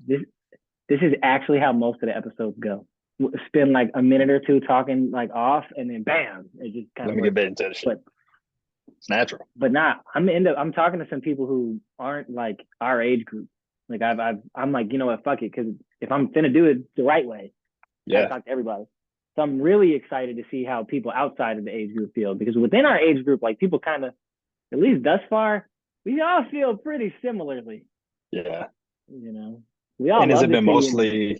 this this is actually how most of the episodes go. Spend like a minute or two talking like off, and then bam, it just kind Let of me get works. back into the shit. But It's natural. not. I'm talking to some people who aren't like our age group. Like I'm like, you know what, fuck it, because if I'm gonna do it the right way, I gotta Yeah. talk to everybody. So I'm really excited to see how people outside of the age group feel, because within our age group, like people kind of, at least thus far, we all feel pretty similarly. Yeah. You know, we all And love the city. And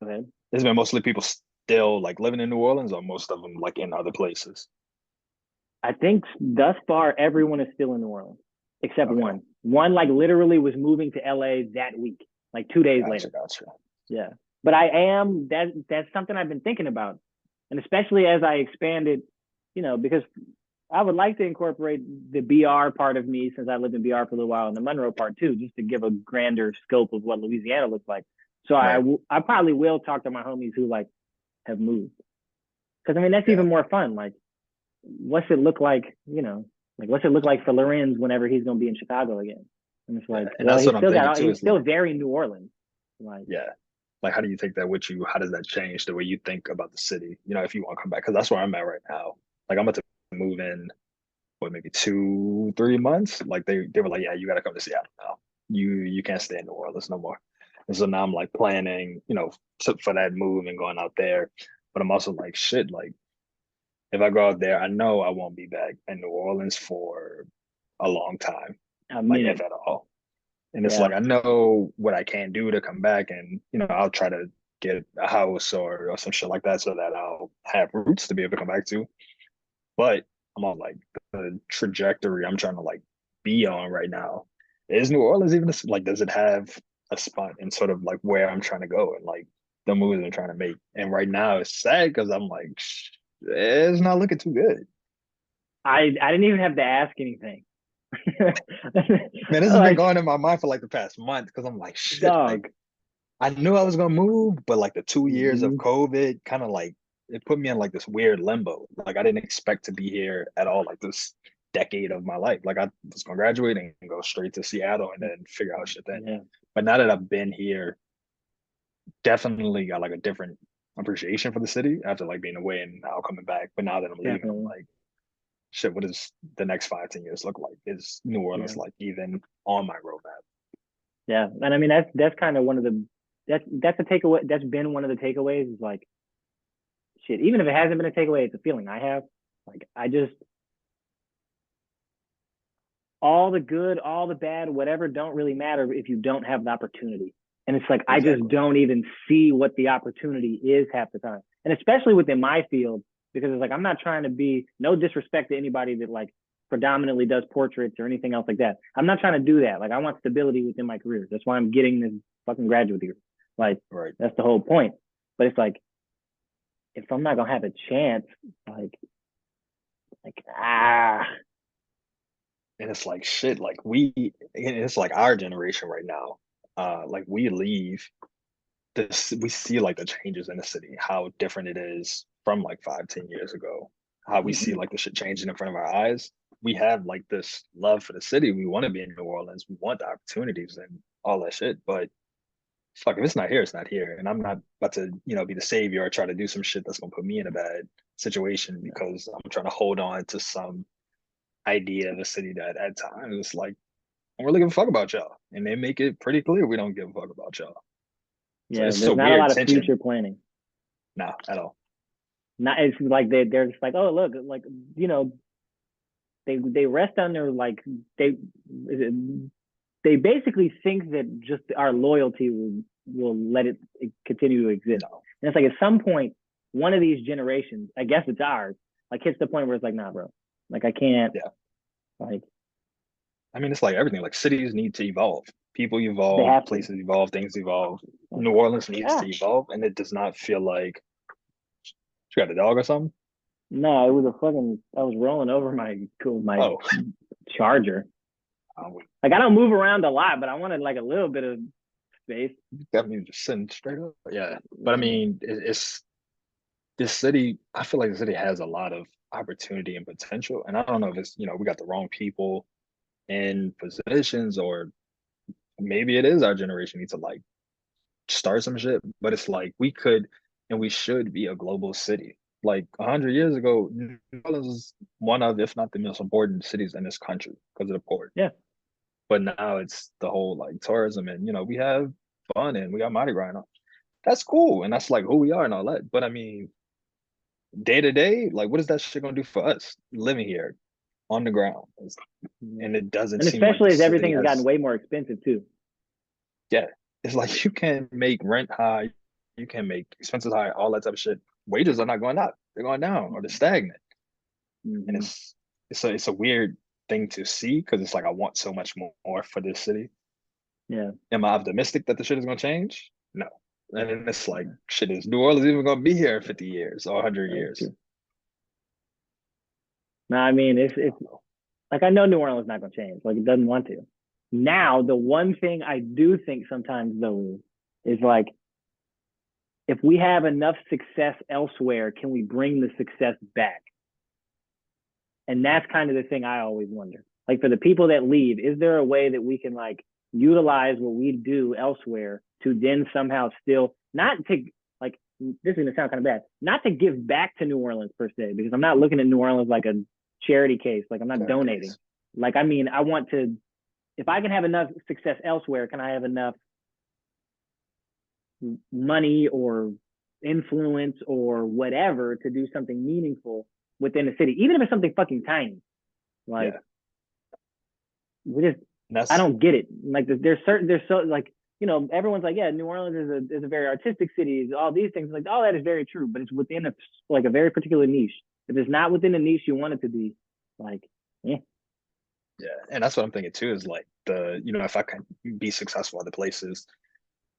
go ahead. has it been mostly people still like living in New Orleans or most of them like in other places? I think thus far everyone is still in New Orleans except Okay. one. One like literally was moving to LA that week, like 2 days Gotcha, later. gotcha. Yeah, but I am that's something I've been thinking about, and especially as I expanded, because I would like to incorporate the BR part of me, since I lived in BR for a little while, and the Monroe part too, just to give a grander scope of what Louisiana looks like. So Right. I probably will talk to my homies who like have moved, because I mean that's Yeah. even more fun. Like, what's it look like? Like what's it look like for Lorenz whenever he's going to be in Chicago again? And it's Yeah. like, And well, that's what I'm thinking too. he's Is still like, very New Orleans. Like, yeah. Like, how do you take that with you? How does that change the way you think about the city? If you want to come back, because that's where I'm at right now. Like, I'm about to move in, what, maybe 2, 3 months? Like, they were like, yeah, you got to come to Seattle now. You can't stay in New Orleans no more. And so now I'm like planning, for that move and going out there. But I'm also like, shit, like, if I go out there, I know I won't be back in New Orleans for a long time, a like, if minute. at all. And it's Yeah, like I know what I can do to come back, and I'll try to get a house or some shit like that so that I'll have roots to be able to come back to. But I'm on like the trajectory I'm trying to like be on right now. Is New Orleans even like, does it have a spot in sort of like where I'm trying to go and like the moves I'm trying to make? And right now it's sad because I'm like, it's not looking too good. I didn't even have to ask anything. Man, this has been Like, going in my mind for like the past month because I'm like, shit, like dog. I knew I was gonna move, but like the 2 years of Mhm. COVID kind of like it put me in like this weird limbo. Like I didn't expect to be here at all, like this decade of my life. Like I was gonna graduate and go straight to Seattle and then figure out shit then. Yeah, But now that I've been here, definitely got like a different appreciation for the city after like being away and now coming back. But now that I'm leaving, I'm definitely. like, shit, what does the next 5, 10 years look like? Is New Yeah, Orleans like even on my roadmap? yeah. And I mean that's kind of one of the that's a takeaway. That's been one of the takeaways. Is like, shit. Even if it hasn't been a takeaway, it's a feeling I have. Like, I just, all the good, all the bad, whatever, don't really matter if you don't have the opportunity. And it's like, I just Exactly. don't even see what the opportunity is half the time. And especially within my field, because it's like, I'm not trying to be, no disrespect to anybody that like predominantly does portraits or anything else like that. I'm not trying to do that. Like, I want stability within my career. That's why I'm getting this fucking graduate degree. Like, Right. that's the whole point. But it's like, if I'm not going to have a chance, like, ah, And it's like shit, like it's like our generation right now. Like we leave this, we see like the changes in the city, how different it is from like 5, 10 years ago, how we see mm-hmm. like the shit changing in front of our eyes. We have like this love for the city. We want to be in New Orleans. We want the opportunities and all that shit. But fuck, if it's not here, it's not here. And I'm not about to, be the savior or try to do some shit that's gonna put me in a bad situation because I'm trying to hold on to some idea of a city that at times it's like, I don't really give a fuck about y'all. And they make it pretty clear we don't give a fuck about y'all. So Yeah, it's a there's not a weird lot of tension. future planning. Nah, at all. Not It's like they're just like, oh look, like, you know they rest on their like, they they basically think that just our loyalty will let it continue to exist. No. And it's like, at some point, one of these generations, I guess it's ours, like hits the point where it's like, nah, bro, like I can't, Yeah. like, I mean, it's like everything. Like cities need to evolve. People they evolve, have to. places evolve, things evolve. New Orleans needs Ah, to evolve, and it does not feel like you got a dog or something. no, it was a fucking. I was rolling over my Oh, charger. Like, I don't move around a lot, but I wanted like a little bit of space. got me just sitting straight up. Yeah, but I Yeah, mean, it's this city. I feel like the city has a lot of opportunity and potential, and I don't know if it's we got the wrong people in positions or maybe it is our generation need to like start some shit, but it's like we could and we should be a global city. Like 100 years ago, New Orleans was one of, if not the most important cities in this country because of the port. Yeah. But now it's the whole like tourism and we have fun and we got Mardi Gras. And all. That's cool. And that's like who we are and all that. But I mean, day to day, like what is that shit gonna do for us living here on the ground? Yeah. And it doesn't And seem like the especially as city everything has gotten has, way more expensive too. yeah. It's like you can make rent high, you can make expenses high, all that type of shit. Wages are not going up, they're going down or they're stagnant. And Hmm. it's a weird thing to see because it's like I want so much more for this city. Yeah. Am I optimistic that the shit is gonna change? No. And then it's like, shit, is New Orleans even gonna be here in 50 years or 100 That's years? true. No, I mean I it's don't know. like I know New Orleans is not gonna change. Like it doesn't want to. Now, the one thing I do think sometimes though is like if we have enough success elsewhere, can we bring the success back? And that's kind of the thing I always wonder. Like for the people that leave, is there a way that we can like utilize what we do elsewhere to then somehow still not to like this is gonna sound kind of bad, not to give back to New Orleans per se, because I'm not looking at New Orleans like a charity case, like I'm not Third donating. case. Like I mean, I want to if I can have enough success elsewhere, can I have enough money or influence or whatever to do something meaningful within the city, even if it's something fucking tiny. Like Yeah. we just, And I that's don't get it. Like there's so like everyone's like, yeah, New Orleans is a very artistic city. All these things, like all that is very true, but it's within a like a very particular niche. If it's not within the niche you want it to be, like, yeah, yeah. And that's what I'm thinking too, is like if I can be successful other places,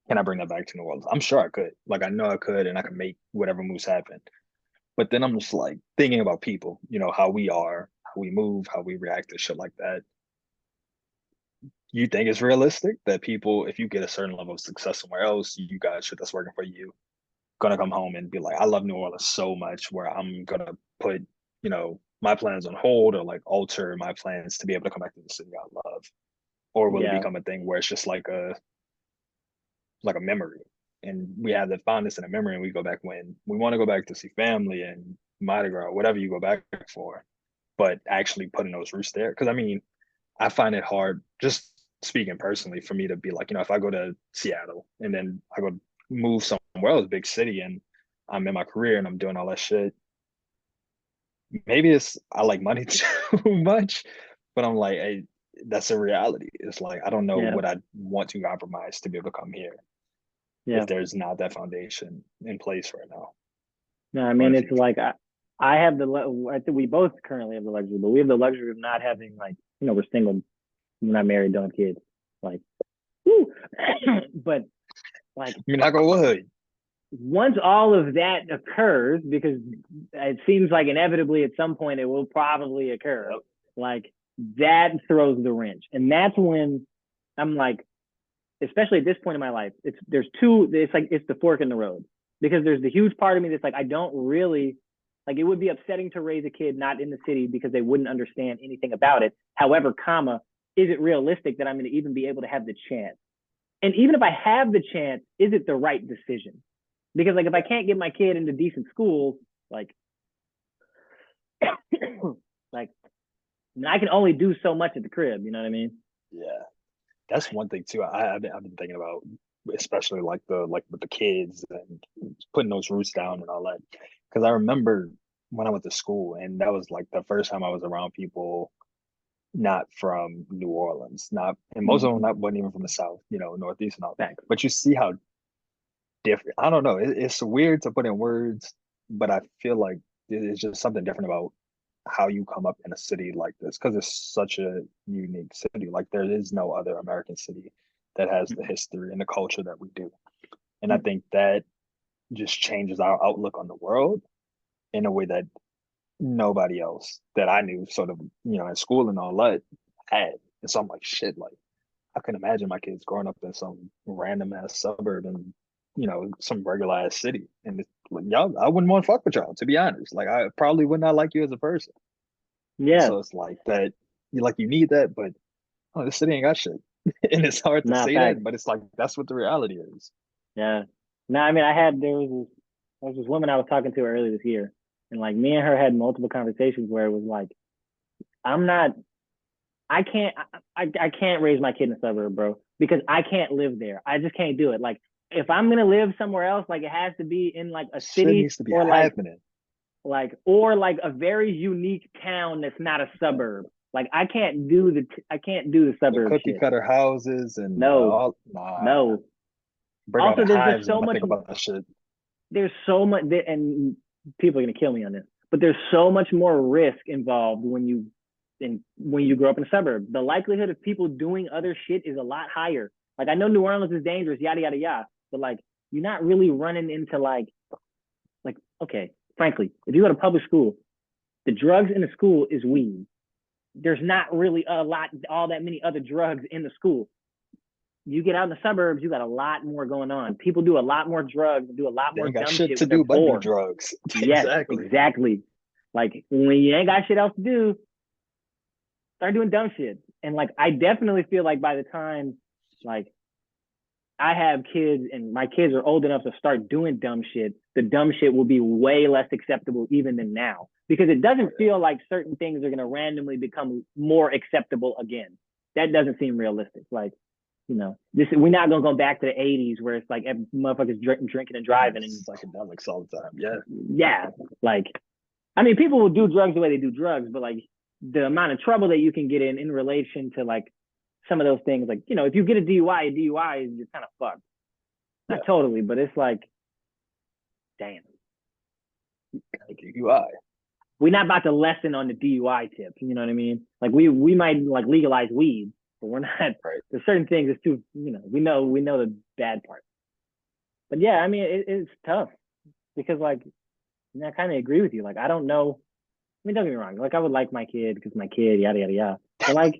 can I bring that back to New Orleans? I'm sure I could. Like I know I could and I can make whatever moves happen. But then I'm just like thinking about people, how we are, how we move, how we react to shit like that. You think it's realistic that people, if you get a certain level of success somewhere else, you got shit that's working for you, gonna come home and be like, I love New Orleans so much where I'm gonna put, my plans on hold or like alter my plans to be able to come back to the city I love? Or will it yeah, become a thing where it's just like a memory? And we have the fondness and a memory and we go back when we want to go back to see family and Mardi Gras, whatever you go back for, but actually putting those roots there. Cause I mean, I find it hard, just speaking personally, for me to be like, if I go to Seattle and then I go move somewhere else, big city, and I'm in my career and I'm doing all that shit. Maybe it's I like money too much, but I'm like, hey, that's a reality. It's like I don't know yeah, what I want to compromise to be able to come here if yeah. there's not that foundation in place right now No, I or in mean the it's future. like I have I think we both currently have the luxury, but we have the luxury of not having like we're single, we're not married, don't have kids, like, woo. But like I mean, I go wood. once all of that occurs, because it seems like inevitably at some point it will probably occur, Yep. like that throws the wrench. And that's when I'm like, especially at this point in my life, it's like it's the fork in the road. Because there's the huge part of me that's like, I don't really like it would be upsetting to raise a kid not in the city because they wouldn't understand anything about it. However, comma, is it realistic that I'm going to even be able to have the chance? And even if I have the chance, is it the right decision? Because like if I can't get my kid into decent schools, like like I can only do so much at the crib. You know what I mean? Yeah, that's one thing too. I've been thinking about, especially like the like with the kids and putting those roots down and all that. Because I remember when I went to school, and that was like the first time I was around people not from New Orleans, not and most of them Mm-hmm. not wasn't even from the South, Northeast and all. Facts. But you see how different. I don't know. It's weird to put in words, but I feel like it's just something different about how you come up in a city like this because it's such a unique city. Like there is no other American city that has the history and the culture that we do. And I think that just changes our outlook on the world in a way that nobody else that I knew sort of, in school and all that had. And so I'm like, shit, like I can imagine my kids growing up in some random ass suburb and some regular ass city. And it's like, y'all, I wouldn't want to fuck with y'all, to be honest. Like I probably would not like you as a person. And Yeah. so it's like that you need that, but oh, this city ain't got shit. And it's hard to Nah, say that, facts. but it's like that's what the reality is. Yeah. No, I mean, there was this woman I was talking to earlier this year, and like me and her had multiple conversations where it was like, I'm not, I can't, I can't raise my kid in a suburb, bro, because I can't live there. I just can't do it. Like, if I'm gonna live somewhere else, like it has to be in like a Shit city needs to be or happening. or like a very unique town that's not a suburb. Like I can't do the The suburb cookie shit. cutter houses and No, all, nah, no. break out Also, in there's just hives so when I much think about that shit. there's so much and people are gonna kill me on this, but there's so much more risk involved when you grow up in a suburb. The likelihood of people doing other shit is a lot higher. Like I know New Orleans is dangerous, yada yada yada, but like you're not really running into like okay, frankly, if you go to public school, the drugs in the school is weed. There's not really all that many other drugs in the school. You get out in the suburbs, you got a lot more going on. People do a lot more drugs and do a lot They more ain't got dumb shit shit to when they're do but do poor. drugs. Yes, Exactly. exactly. Like when you ain't got shit else to do, start doing dumb shit. And like I definitely feel like by the time like I have kids and my kids are old enough to start doing dumb shit, the dumb shit will be way less acceptable even than now. Because it doesn't feel like certain things are gonna randomly become more acceptable again. That doesn't seem realistic. Like, this we're not gonna go back to the '80s where it's like motherfuckers drinking and driving and Psychedelics all the time. Yeah. yeah, like I mean, people will do drugs the way they do drugs, but like the amount of trouble that you can get in relation to like some of those things, like if you get a DUI is you're kind of fucked. Yeah. Not totally, but it's like, damn, DUI. we're not about to lessen on the DUI tip. You know what I mean? Like we might like legalize weed, but we're not. Right. There's certain things it's too. We know the bad part. But yeah, I mean it's tough because like I kind of agree with you. Like I don't know. I mean, don't get me wrong. Like I would like my kid because my kid, yada yada yada. But like,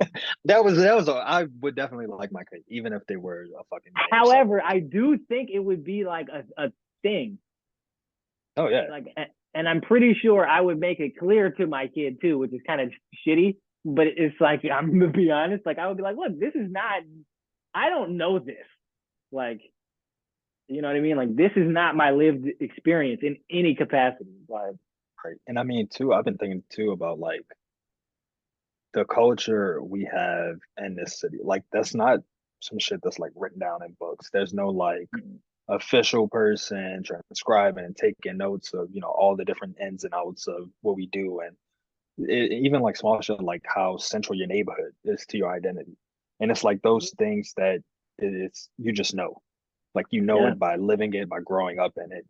I would definitely like my kid, even if they were a fucking in the however, suburbs. I do think it would be like a thing. Oh yeah. Like, and I'm pretty sure I would make it clear to my kid too, which is kind of shitty. But it's like I'm gonna be honest. Like I would be like, look, this is not. I don't know this. Like, you know what I mean? Like this is not my lived experience in any capacity. Like, Right. And I mean too, I've been thinking too about like the culture we have in this city. Like that's not some shit that's like written down in books. There's no like official person transcribing and taking notes of, all the different ins and outs of what we do. And even like small shit like how central your neighborhood is to your identity. And it's like those things that it's you just know. Like you know yeah, it by living it, by growing up in it,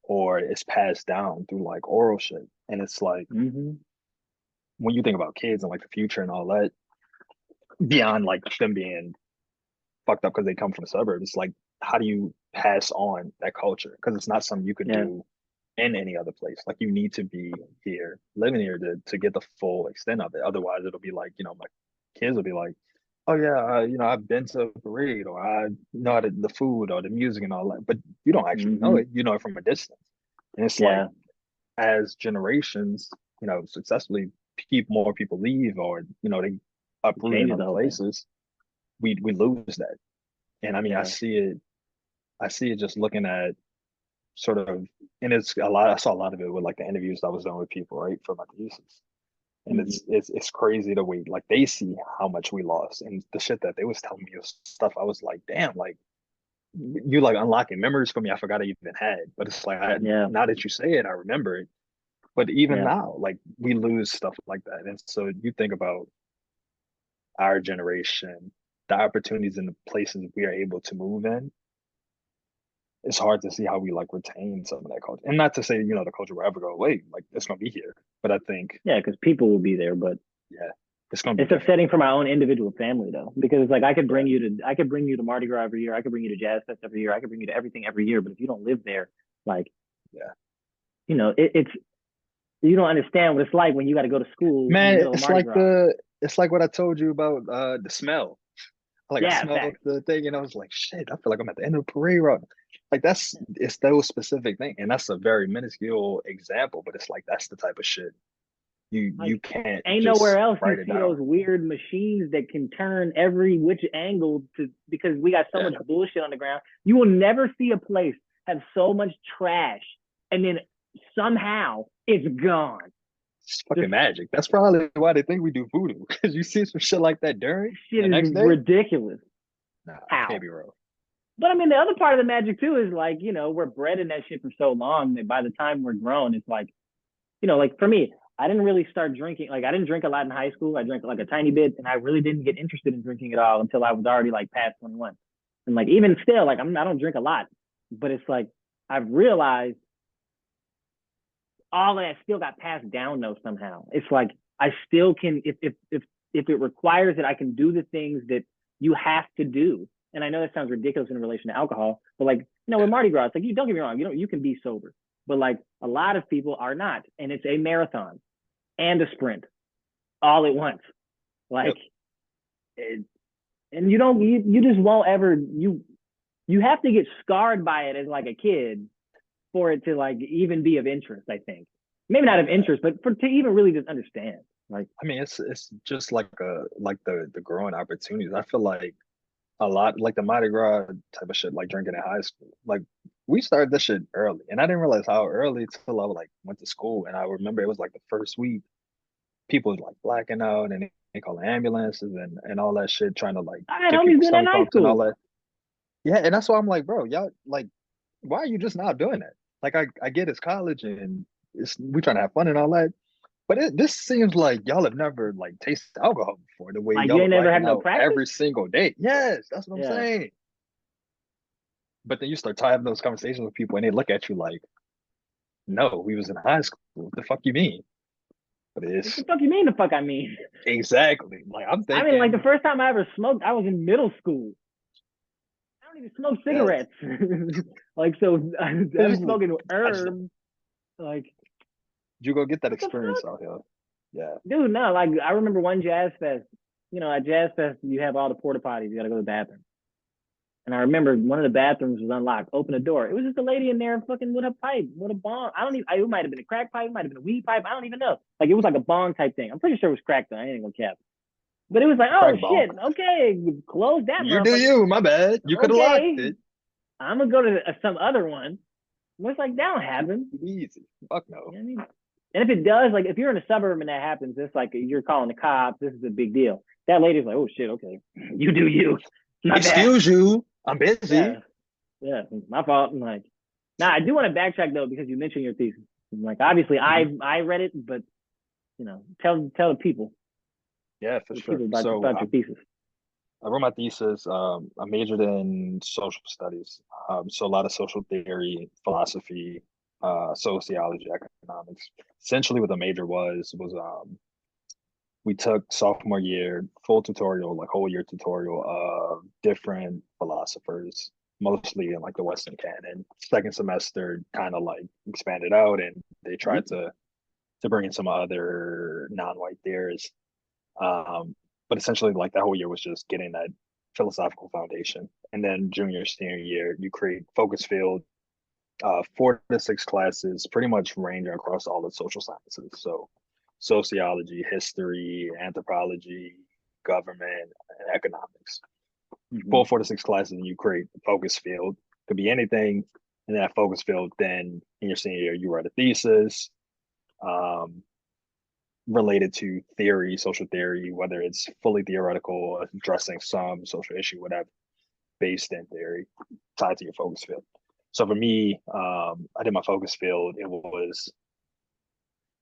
or it's passed down through like oral shit. And it's like mm-hmm. when you think about kids and like the future and all that, beyond like them being fucked up because they come from the suburbs, it's like how do you pass on that culture? Because it's not something you could Yeah, do in any other place. Like you need to be here, living here to get the full extent of it. Otherwise, it'll be like, my kids will be like, oh yeah, I've been to a parade or I know the food or the music and all that, but you don't actually know mm-hmm. it. You know it from a distance. And it's like Yeah, as generations, successfully keep more people leave or, they it uproot in changes other the whole thing. places, we lose that. And I mean, Yeah. I see it just looking at sort of, and it's a lot. I saw a lot of it with like the interviews I was doing with people, right, for my thesis. And Mm-hmm. it's crazy the way like they see how much we lost and the shit that they was telling me was stuff I was like, damn, like you like unlocking memories for me I forgot I even had. But it's like Yeah. now that you say it, I remember it. But even Yeah. now, like we lose stuff like that. And so you think about our generation, the opportunities and the places we are able to move in, it's hard to see how we like retain some of that culture. And not to say, the culture will ever go away. Like it's gonna be here. But I think, Yeah, because people will be there, but yeah, it's gonna be it's different. upsetting for my own individual family though, because it's like Yeah, I could bring you to Mardi Gras every year, I could bring you to Jazz Fest every year, I could bring you to everything every year, but if you don't live there, like yeah. it's you don't understand what it's like when you got to go to school in the Man, middle of Mardi Gras. it's like what I told you about the smell. Like I Yeah, smelled facts. the thing and I was like, shit, I feel like I'm at the end of the parade route. Like it's those specific things. And that's a very minuscule example, but it's like that's the type of shit You Like, can't ain't nowhere just else you write it see down. those weird machines that can turn every which angle to, because we got so Yeah, much bullshit on the ground. You will never see a place have so much trash and then somehow it's gone. it's Just fucking magic. That's probably why they think we do voodoo because you see some shit like that during shit the is next day. ridiculous. Nah, it can't How? be real. But I mean, the other part of the magic too is like, we're bred in that shit for so long that by the time we're grown, it's like, like for me, I didn't really start drinking. Like I didn't drink a lot in high school. I drank like a tiny bit, and I really didn't get interested in drinking at all until I was already like past 21. And like even still, like I don't drink a lot, but it's like I've realized all of that still got passed down though somehow. It's like I still can if it requires it, I can do the things that you have to do. And I know that sounds ridiculous in relation to alcohol, but like with Mardi Gras, it's like you don't get me wrong, you can be sober, but like a lot of people are not, and it's a marathon and a sprint all at once. Like, Yep. it, and you just won't ever you have to get scarred by it as like a kid for it to like even be of interest. I think maybe not of Yeah. interest, but to even really just understand. Like, I mean, it's just like the growing opportunities. I feel like a lot like the Mardi Gras type of shit, like drinking in high school. Like we started this shit early, and I didn't realize how early till I like went to school. And I remember it was like the first week, people was like blacking out, and they call ambulances and all that shit, trying to like I had get homies people doing that in stomach high pumps and all school. that. Yeah, and that's why I'm like, bro, y'all like, why are you just not doing it? Like, I get it's college and we trying to have fun and all that, but this seems like y'all have never like tasted alcohol before. The way Like you y'all are ain't never had blacking no out practice. every single day. Yes, that's what I'm Yeah, saying. But then you start having those conversations with people, and they look at you like, "No, we was in high school. What the fuck you mean?" But what the it's fuck you mean? The fuck I mean? exactly like I'm I mean, like the thinking. first time I ever smoked, I was in middle school. I don't even smoke Yes, cigarettes. Like so, I'm seriously. smoking I just herbs. Like you go get that what the experience fuck? out here. Yeah, Dude, no, like I remember one jazz fest. At jazz fest, you have all the porta potties. You got to go to the bathroom. And I remember one of the bathrooms was unlocked. Open the door. It was just a lady in there fucking with a pipe, with a bong. I don't even. It might have been a crack pipe. It might have been a weed pipe. I don't even know. Like it was like a bong type thing. I'm pretty sure it was crack though. I ain't gonna cap. But it was like, oh crack bonk. shit, okay, close that You do motherfucker. you. My bad. You could have locked Okay, it. I'm gonna go to some other one. It's like that don't happen. Easy. Fuck You no. know what I mean? And if it does, like if you're in a suburb and that happens, it's like you're calling the cops. This is a big deal. That lady's like, oh shit, okay, you do you. My bad. Excuse you. I'm busy. Yeah, yeah, my fault. I'm like, now I do want to backtrack though because you mentioned your thesis. Like obviously Mhm. I read it, but tell Yeah, for the sure. people So about your thesis. I wrote my thesis. I majored in social studies. So a lot of social theory, philosophy, sociology, economics. Essentially, what the major was we took sophomore year full tutorial, like whole year tutorial of different philosophers, mostly in like the Western canon. Second semester kind of like expanded out, and they tried Mm-hmm. to bring in some other non-white theorists. But essentially, like that whole year was just getting that philosophical foundation. And then junior, senior year, you create focus field, 4 to 6 classes, pretty much ranging across all the social sciences. So sociology, history, anthropology, government, and economics. Mm-hmm. Full 4 to 6 classes, and you create a focus field. Could be anything in that focus field. Then in your senior year, you write a thesis. Um, Related to theory, social theory, whether it's fully theoretical, addressing some social issue, whatever, based in theory, tied to your focus field. So for me, I did my focus field. It was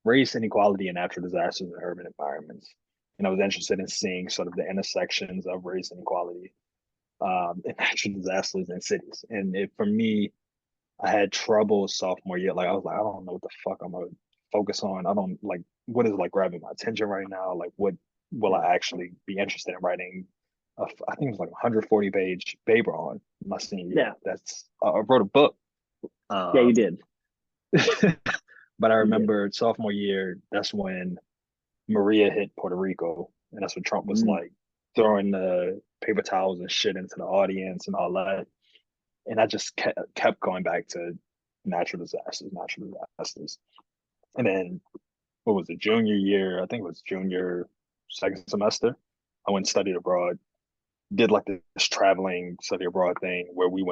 race inequality and natural disasters in urban environments. And I was interested in seeing sort of the intersections of race inequality and natural disasters in cities. And for me, I had trouble sophomore year. Like I was like, I don't know what the fuck I'm gonna focus on. I don't like what is like grabbing my attention right now. Like what will Yeah, I actually be interested in writing? I think it was like 140-page paper on my senior year. yeah, That's I wrote a book. yeah. You Um, did. but I You did. remember sophomore year, that's when Maria hit Puerto Rico, and that's when Trump was Mm. like throwing the paper towels and shit into the audience and all that. And I just kept going back to natural disasters. And then what was it, junior year? I think it was junior second semester. I went and studied abroad. Did like this traveling study abroad thing where we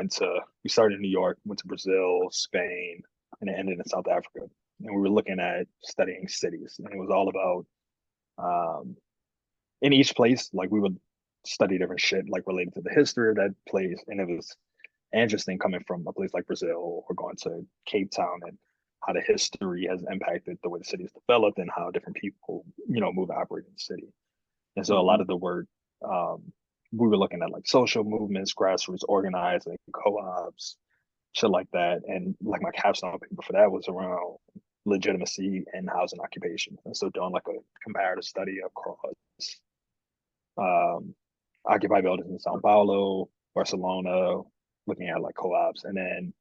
started in New York, went to Brazil, Spain, and it ended in South Africa. And we were looking at studying cities, and it was all about in each place, like we would study different shit like related to the history of that place, and it was interesting coming from a place like Brazil or going to Cape Town and how the history has impacted the way the city is developed and how different people, move and operate in the city. And so a lot Hmm. of the work, um, we were looking at like social movements, grassroots organizing, co-ops, shit like that. And like my capstone paper for that was around legitimacy and housing occupation. And so doing like a comparative study across um, occupied buildings in Sao Paulo, Barcelona, looking at like co-ops, and then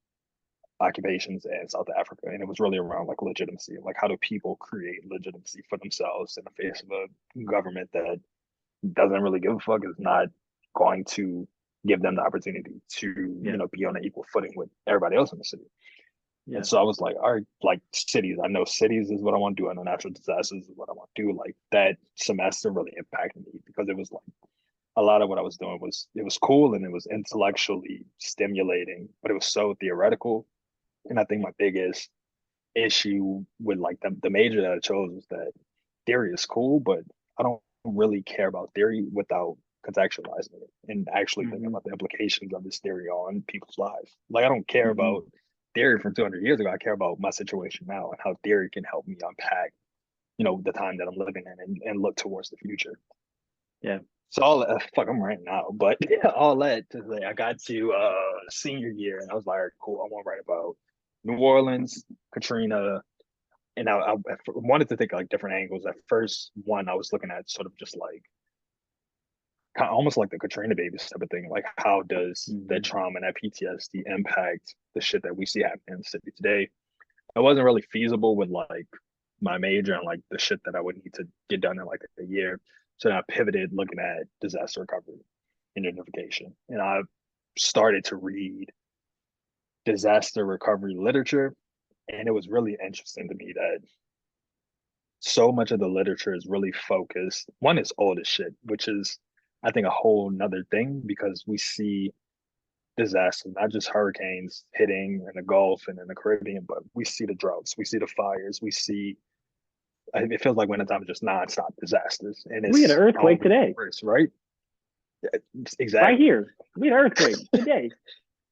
occupations in South Africa. And it was really around like legitimacy, like how do people create legitimacy for themselves in the face of a government that doesn't really give a fuck, is not going to give them the opportunity to, Yeah. be on an equal footing with everybody else in the city. And Yeah. so I was like, all right, like cities, I know cities is what I want to do. I know natural disasters is what I want to do. Like that semester really impacted me because it was like a lot of what I was doing was it was cool and it was intellectually stimulating, but it was so theoretical. And I think my biggest issue with like the major that I chose was that theory is cool, but I don't really care about theory without contextualizing it and actually thinking Hmm. about the implications of this theory on people's lives. Like I don't care Hmm. about theory from 200 years ago. I care about my situation now and how theory can help me unpack, the time that I'm living in and look towards the future. Yeah. So all fuck, I'm right now, but all that to say, I got to senior year and I was like, all right, cool. I want to write about New Orleans, Katrina, and I wanted to think like different angles. At first, one I was looking at sort of just like kind of almost like the Katrina babies type of thing. Like, how does that Hmm. trauma and that PTSD impact the shit that we see happening in the city today? It wasn't really feasible with like my major and like the shit that I would need to get done in like a year. So then I pivoted looking at disaster recovery and identification. And I started to read disaster recovery literature. And it was really interesting to me that so much of the literature is really focused. One is old as shit, which is I think a whole nother thing because we see disasters, not just hurricanes hitting in the Gulf and in the Caribbean, but we see the droughts, we see the fires, we see it feels like wintertime is just nonstop disasters, and We had an it's earthquake always today, worse, right? Yeah, right exactly. here. We had an earthquake today.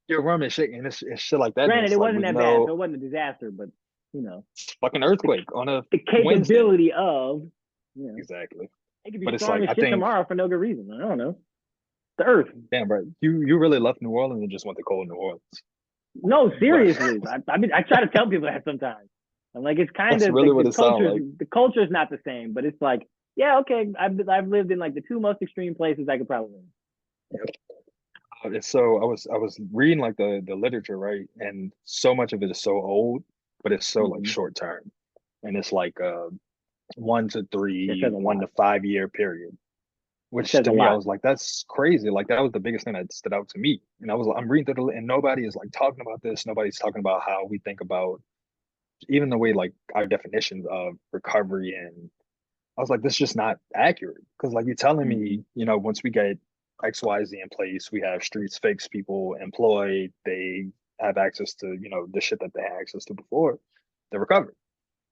You're rumming shit, and it's shit like that, and Granted, it's it like wasn't with that bad, no so it wasn't a disaster, but you know, fucking the, earthquake on a the Wednesday. capability of, Exactly. it could be But it's strong like as I shit think, tomorrow for no good reason. I don't know. The Earth. damn, bro, you really left New Orleans and just went to cold New Orleans. No, But seriously. I try to tell people that sometimes. I'm like, it's kind that's of really like what it sounds like. the culture's not the same, but it's like, yeah, okay. I've lived in like the two most extreme places I could probably live. And so I was reading like the literature, right? And so much of it is so old, but it's so like Mm-hmm. short term. And it's like 1 to 3, It says a 1 to 5 year period. It Which says to a me, I lot. was like, that's crazy. Like that was the biggest thing that stood out to me. And I'm reading through and nobody is like talking about this. Nobody's talking about how we think about even the way like our definitions of recovery. And I was like, this is just not accurate. Because like you're telling Mm-hmm. me, once we get XYZ in place, we have streets fix people employed, they have access to, the shit that they had access to before, they recovered.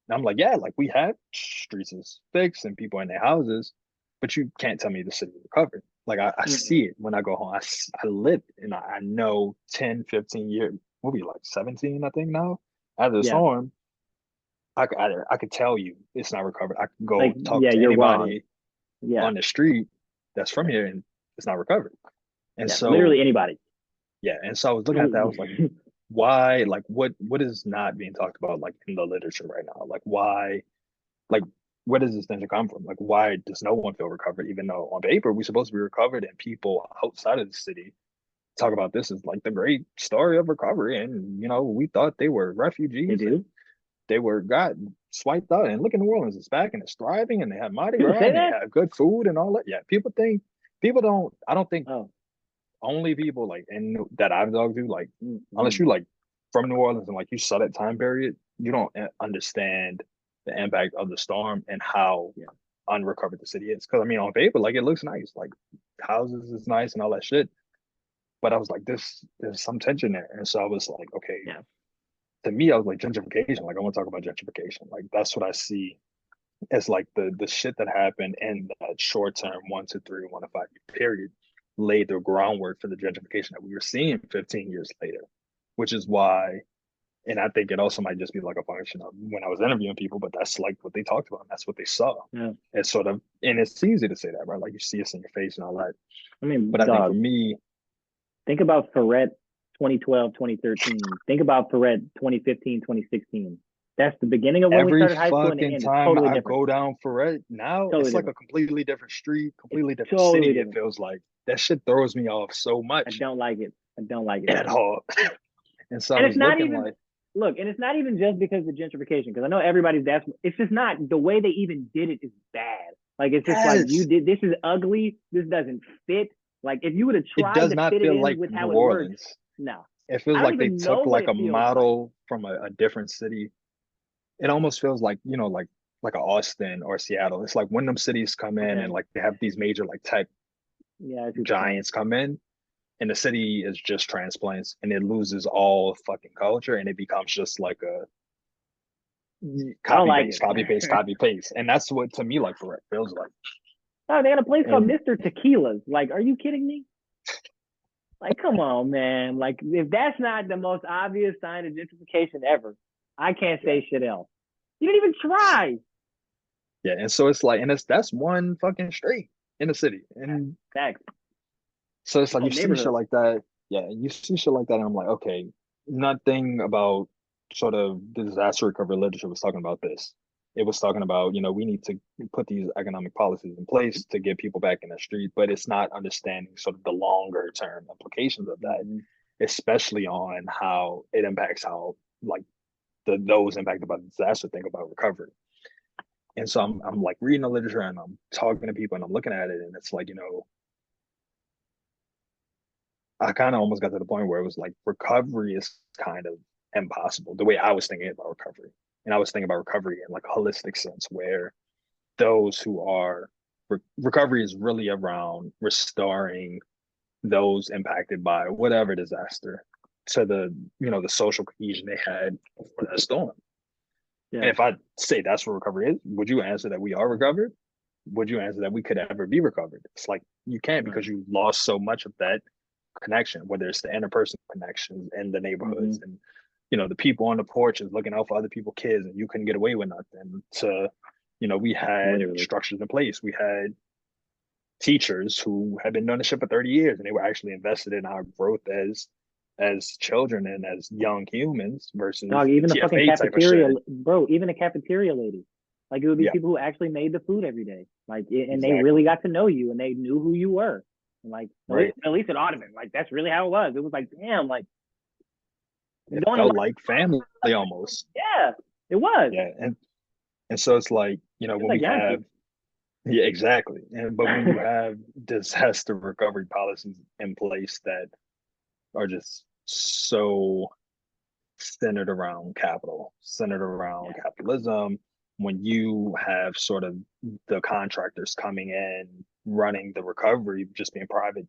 And I'm like, yeah, like we have streets is fixed and people in their houses, but you can't tell me the city recovered. Like I see Mm-mm. it when I go home. I live and I know 10, 15 years, we'll be like 17, I think now, after the Yeah. storm, I could tell you it's not recovered. I can Like, go talk yeah, to you're wrong. anybody Yeah. on the street that's from Yeah. here and it's not recovered. And Yeah. so Literally anybody. yeah, and so I was looking at that, I was like, why, like what is not being talked about like in the literature right now? Like why, like where does this tension come from? Like why does no one feel recovered, even though on paper we're supposed to be recovered and people outside of the city talk about this as like the great story of recovery. And we thought they were They refugees and do. they were got swiped out. And look in New Orleans, it's back and it's thriving and they have Mardi People Gras say and they that? have good food and all that. Yeah, people don't, I don't think Oh. only people like and that I've talked to, like unless Mm-hmm. you like from New Orleans and like you saw that time period, you don't understand the impact of the storm and how Yeah. unrecovered the city is. Because I mean, on paper, like it looks nice, like houses is nice and all that shit. But I was like, there's some tension there, and so I was like, okay. Yeah. To me, I was like gentrification. Like I want to talk about gentrification. Like that's what I see as like the shit that happened in that short term 1 to 3, 1 to 5 year period laid the groundwork for the gentrification that we were seeing 15 years later, which is why. And I think it also might just be like a function of when I was interviewing people, but that's like what they talked about. And that's what they saw. Yeah. It's sort of, and it's easy to say that, right? Like you see us in your face and all that. I mean, But I think for dog, me, think about Ferret 2012, 2013. Think about Ferret 2015, 2016. That's the beginning of when we every started high school and the fucking end. It's time totally I different. go down for it now, Totally it's like a different. completely different street, It's completely different totally city. It different. feels like that shit throws me off so I much don't like it. I don't like it. at all. And so I And it's was not looking even like, look, and it's not even just because of gentrification, because I know everybody's that's it's just not the way they even did it is bad. Like it's just like you yes, did this is ugly, this doesn't fit. Like if you would have it tried does to not fit it feel in like with New how it works, Orleans. no. It feels I don't like they even know took what like it a feels like. model from a different city. It almost feels like, like a Austin or Seattle. It's like when them cities come in Okay. and like they have these major like tech Yeah, I see what you're saying. giants come in, and the city is just transplants and it loses all fucking culture and it becomes just like a I don't copy like paste, copy paste, it. copy paste. And that's what to me like for it feels like. Oh, they got a place called And Mr. Tequila's. Like, are you kidding me? Like, come on, man. Like, if that's not the most obvious sign of gentrification ever, I can't yeah. say shit else. You didn't even try. Yeah. And so it's like, and that's one fucking street in the city. And Facts. so it's like Whole you see shit neighborhood. like that. Yeah, you see shit like that, and I'm like, okay, nothing about sort of disaster recovery literature was talking about this. It was talking about, we need to put these economic policies in place to get people back in the street, but it's not understanding sort of the longer term implications of that, Mm-hmm. especially on how it impacts how like those impacted by the disaster think about recovery. And so I'm like reading the literature and I'm talking to people and I'm looking at it and it's like, I kind of almost got to the point where it was like recovery is kind of impossible the way I was thinking about recovery. And I was thinking about recovery in like a holistic sense where those who are recovery is really around restoring those impacted by whatever disaster to the social cohesion they had before that storm. Yeah. And if I say that's what recovery is, would you answer that we are recovered? Would you answer that we could ever be recovered? It's like you can't Right. because you lost so much of that connection, whether it's the interpersonal connections in the Mm-hmm. neighborhoods and the people on the porches looking out for other people's kids and you couldn't get away with nothing. To we had Literally. structures in place. We had teachers who had been doing the shit for 30 years and they were actually invested in our growth as children and as young humans versus Dog, the even the fucking TFA type of cafeteria, shit. bro, even the cafeteria lady. Like it would be Yeah, people who actually made the food every day. Like, and they exactly. really got to know you and they knew who you were. And like, Right. at least it ought to be. Like, that's really how it was. It was like, damn, like, It going to felt work. like family almost. Yeah, it was. Yeah. And so it's like, It's when like we have. Yankee. Yeah, exactly. But when you have disaster recovery policies in place that are just so centered around capital, centered around Yeah. capitalism, when you have sort of the contractors coming in running the recovery, just being private,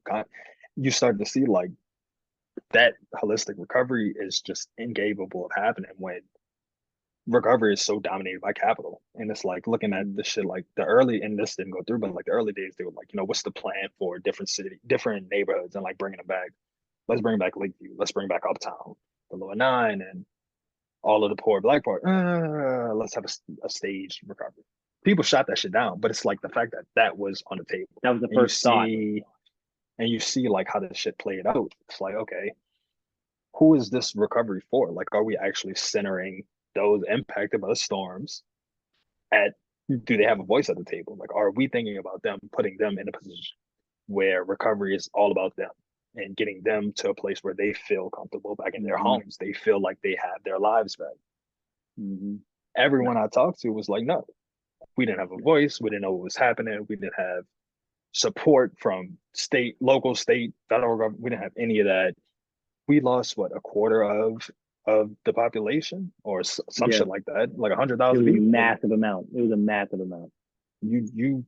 you start to see like that holistic recovery is just incapable of happening when recovery is so dominated by capital. And it's like looking at Mm-hmm. the shit like the early, and this didn't go through, but like the early days, they were like, what's the plan for different neighborhoods and like bringing them back. Let's bring back Lakeview. Let's bring back Uptown, the Lower Nine, and all of the poor black part. Let's have a staged recovery. People shot that shit down, but it's like the fact that that was on the table, That was the and first thought. you see like how this shit played out. It's like, okay, who is this recovery for? Like, are we actually centering those impacted by the storms at do they have a voice at the table? Like, are we thinking about them, putting them in a position where recovery is all about them and getting them to a place where they feel comfortable back in their Mm-hmm. homes? They feel like they have their lives back. Mm-hmm. No. Everyone I talked to was like, no, we didn't have a voice. We didn't know what was happening. We didn't have support from state, local, state, federal government. We didn't have any of that. We lost what, a quarter of of the population or some Yeah. shit like that, like hundred It thousand was a people, and massive amount. It was a massive amount. you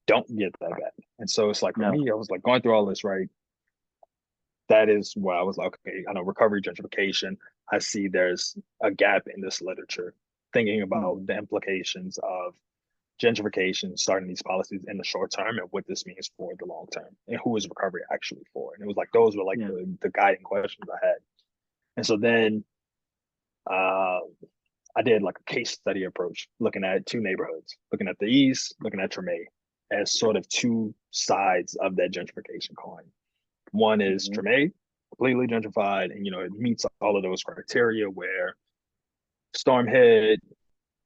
don't get that back. And so it's like for No. me, I was like going through all this, right? That is why I was like, okay, I know recovery gentrification. I see there's a gap in this literature, thinking about Mhm. the implications of gentrification, starting these policies in the short term, and what this means for the long term, and who is recovery actually for. And it was like those were like Yeah. the guiding questions I had. And so then uh, I did like a case study approach, looking at two neighborhoods, looking at the East, looking at Treme, as sort of two sides of that gentrification coin. One is Mhm. Treme, completely gentrified, and it meets all of those criteria where storm hit,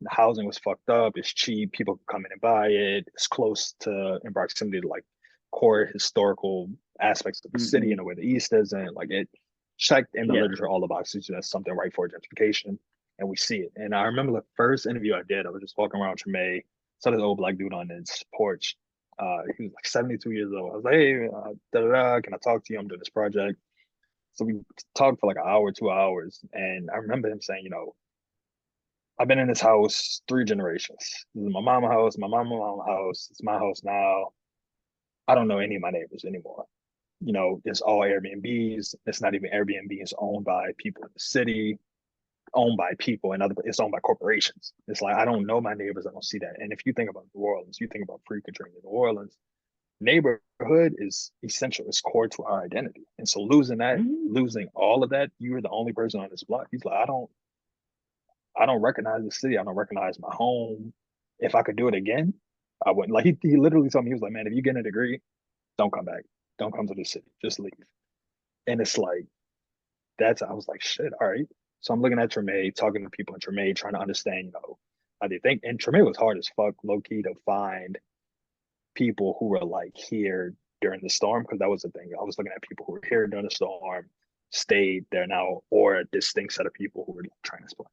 the housing was fucked up, it's cheap, people can come in and buy it, it's close to in proximity to like core historical aspects of the city in Mhm. a way the East isn't. Like it checked in the Yeah. literature all the boxes. That's something right for gentrification, and we see it. And I remember the first interview I did, I was just walking around Treme, saw this old black dude on his porch. He was like 72 years old. I was like, hey, da da da, can I talk to you? I'm doing this project. So we talked for like an hour, 2 hours, and I remember him saying, I've been in this house 3 generations. This is my mama house, my mama house. It's my house now. I don't know any of my neighbors anymore. It's all Airbnbs. It's not even Airbnb. It's owned by people in the city, owned by people and other. It's owned by corporations. It's like I don't know my neighbors. I don't see that. And if you think about New Orleans, you think about pre-Katrina New Orleans. Neighborhood is essential. It's core to our identity. And so losing that, Mhm. losing all of that, you were the only person on this block. He's like, I don't recognize the city. I don't recognize my home. If I could do it again, I wouldn't. Like he literally told me, he was like, man, if you get a degree, don't come back. Don't come to the city. Just leave. And it's like I was like, shit, all right. So I'm looking at Treme, talking to people in Treme, trying to understand, how they think. And Treme was hard as fuck, low key, to find people who were like here during the storm, because that was the thing. I was looking at people who were here during the storm, stayed there now, or a distinct set of people who were like transplants.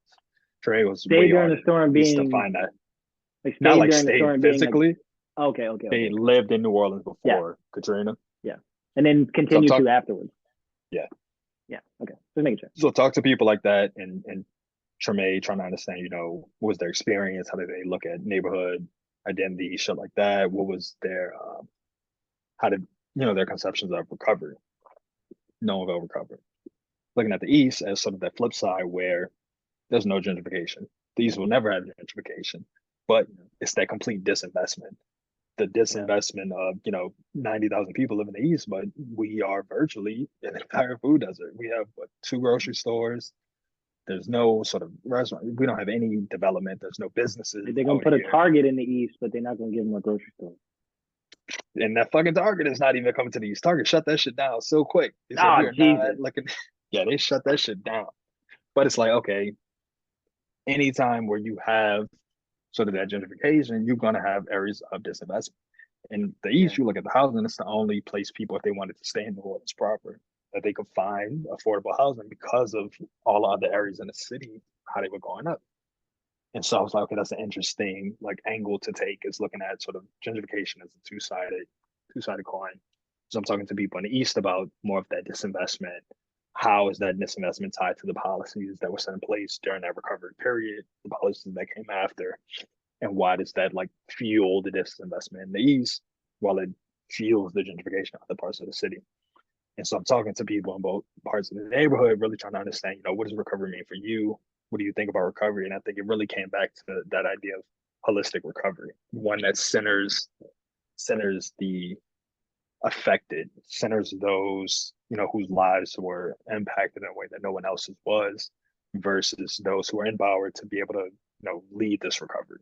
Trey was Stayed way during the harder storm at least to being find that. like Not stayed like during the stayed storm being like physically. okay, okay, okay, They okay. lived in New Orleans Yeah, before Katrina. yeah. And then So I'm continue to talking, afterwards. yeah. Yeah. Okay. Just making sure. So talk to people like that and Treme, trying to understand, what was their experience? How did they look at neighborhood identity, shit like that? What was their, how did, their conceptions of recovery, knowing about recovery? Looking at the East as sort of that flip side where there's no gentrification. The East will never have gentrification, but it's that complete disinvestment. The Yeah. disinvestment of 90,000 people live in the East, but we are virtually an entire food desert. We have two grocery stores. There's no sort of restaurant. We don't have any development. There's no businesses Like they're gonna out put a here. Target in the East, but they're not gonna give them a grocery store. And that fucking Target is not even coming to the East. Target shut that shit down so quick. They said, Oh we are not Jesus. looking. Yeah, they shut that shit down. But it's like, okay, anytime where you have sort of that gentrification, you're going to have areas of disinvestment. In the Yeah. East, you look at the housing, it's the only place people, if they wanted to stay in New Orleans proper, that they could find affordable housing because of all the other areas in the city, how they were going up. And so I was like, okay, that's an interesting like angle to take, is looking at sort of gentrification as a two-sided coin. So I'm talking to people in the East about more of that disinvestment. How is that disinvestment tied to the policies that were set in place during that recovery period, the policies that came after, and why does that like fuel the disinvestment in the East while it fuels the gentrification of other parts of the city? And so I'm talking to people in both parts of the neighborhood, really trying to understand, what does recovery mean for you? What do you think about recovery? And I think it really came back to that idea of holistic recovery, one that centers the affected, centers those, whose lives were impacted in a way that no one else's was, versus those who are empowered to be able to, lead this recovery,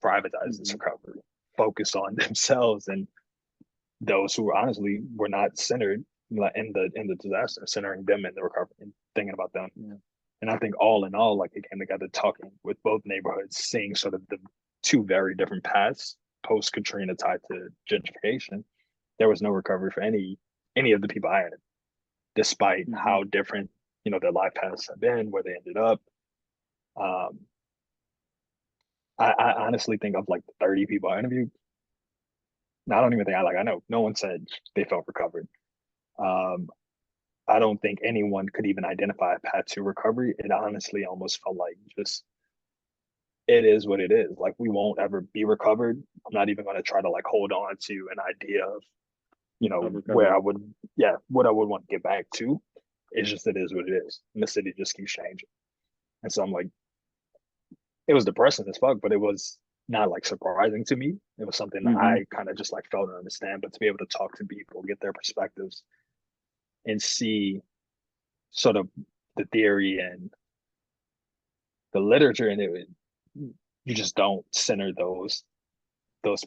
privatize this Mhm. recovery, focus on themselves, and those who honestly were not centered in the disaster, centering them in the recovery and thinking about them. Yeah. And I think all in all, like it came together talking with both neighborhoods, seeing sort of the two very different paths post Katrina tied to gentrification. There was no recovery for any of the people I had, despite Mhm. how different their life paths have been, where they ended up. Um, I honestly think of like the 30 people I interviewed. I don't even think I know no one said they felt recovered. Um, I don't think anyone could even identify a path to recovery. It honestly almost felt like just it is what it is. Like we won't ever be recovered. I'm not even going to try to like hold on to an idea of, of where recovery. I would, yeah, what I would want to get back to. It's just it is what it is. And the city just keeps changing. And so I'm like, it was depressing as fuck, but it was not like surprising to me. It was something Hmm. I kind of just like felt and understand. But to be able to talk to people, get their perspectives, and see sort of the theory and the literature in it, you just don't center those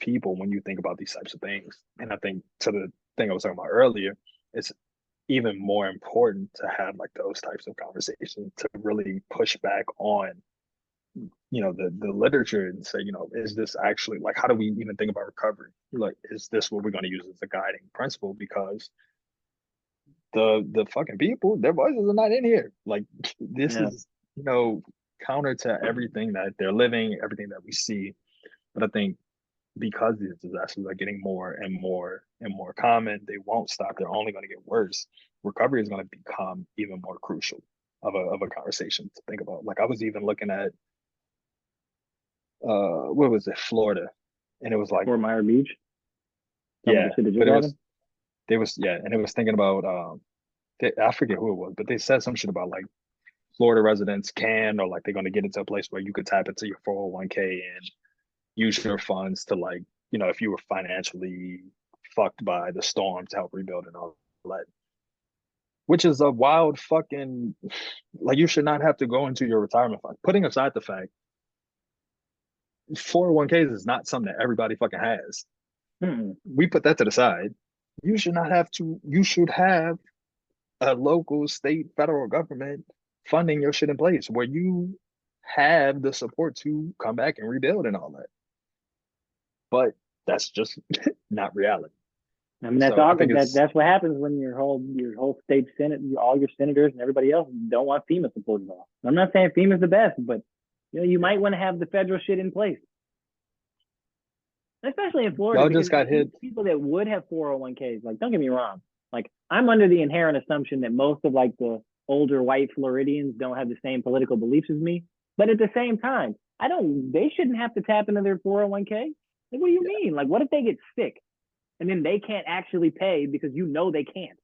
people when you think about these types of things. And I think to the thing I was talking about earlier, it's even more important to have like those types of conversations to really push back on the literature and say, is this actually like how do we even think about recovery? Like, is this what we're going to use as a guiding principle? Because the fucking people, their voices are not in here. Like this Yeah. is counter to everything that they're living, everything that we see. But I think because these disasters are getting more and more and more common, they won't stop. They're only going to get worse. Recovery is going to become even more crucial of a conversation to think about. Like I was even looking at what was it, Florida, and it was like Fort Myers Beach. Talking about yeah, the shit that but just happened. they was yeah, and it was thinking about I forget who it was, but they said some shit about like Florida residents can or like they're going to get into a place where you could tap into your 401k and use your funds to like if you were financially fucked by the storm to help rebuild and all that, which is a wild fucking like you should not have to go into your retirement fund. Putting aside the fact 401ks is not something that everybody fucking has. Mm-mm. We put that to the side. You should not have to. You should have a local, state, federal government funding your shit in place where you have the support to come back and rebuild and all that. But that's just not reality. I mean, that's So I all. think it's That's what happens when your whole state senate, all your senators and everybody else don't want FEMA support at all. I'm not saying FEMA's the best, but you yeah. might want to have the federal shit in place, especially in Florida, Y'all because just got hit. people that would have 401ks, like, don't get me wrong, like I'm under the inherent assumption that most of like the older white Floridians don't have the same political beliefs as me, but at the same time, I don't. They shouldn't have to tap into their 401k. Like, what do you Yeah, mean? Like, what if they get sick and then they can't actually pay because they can't?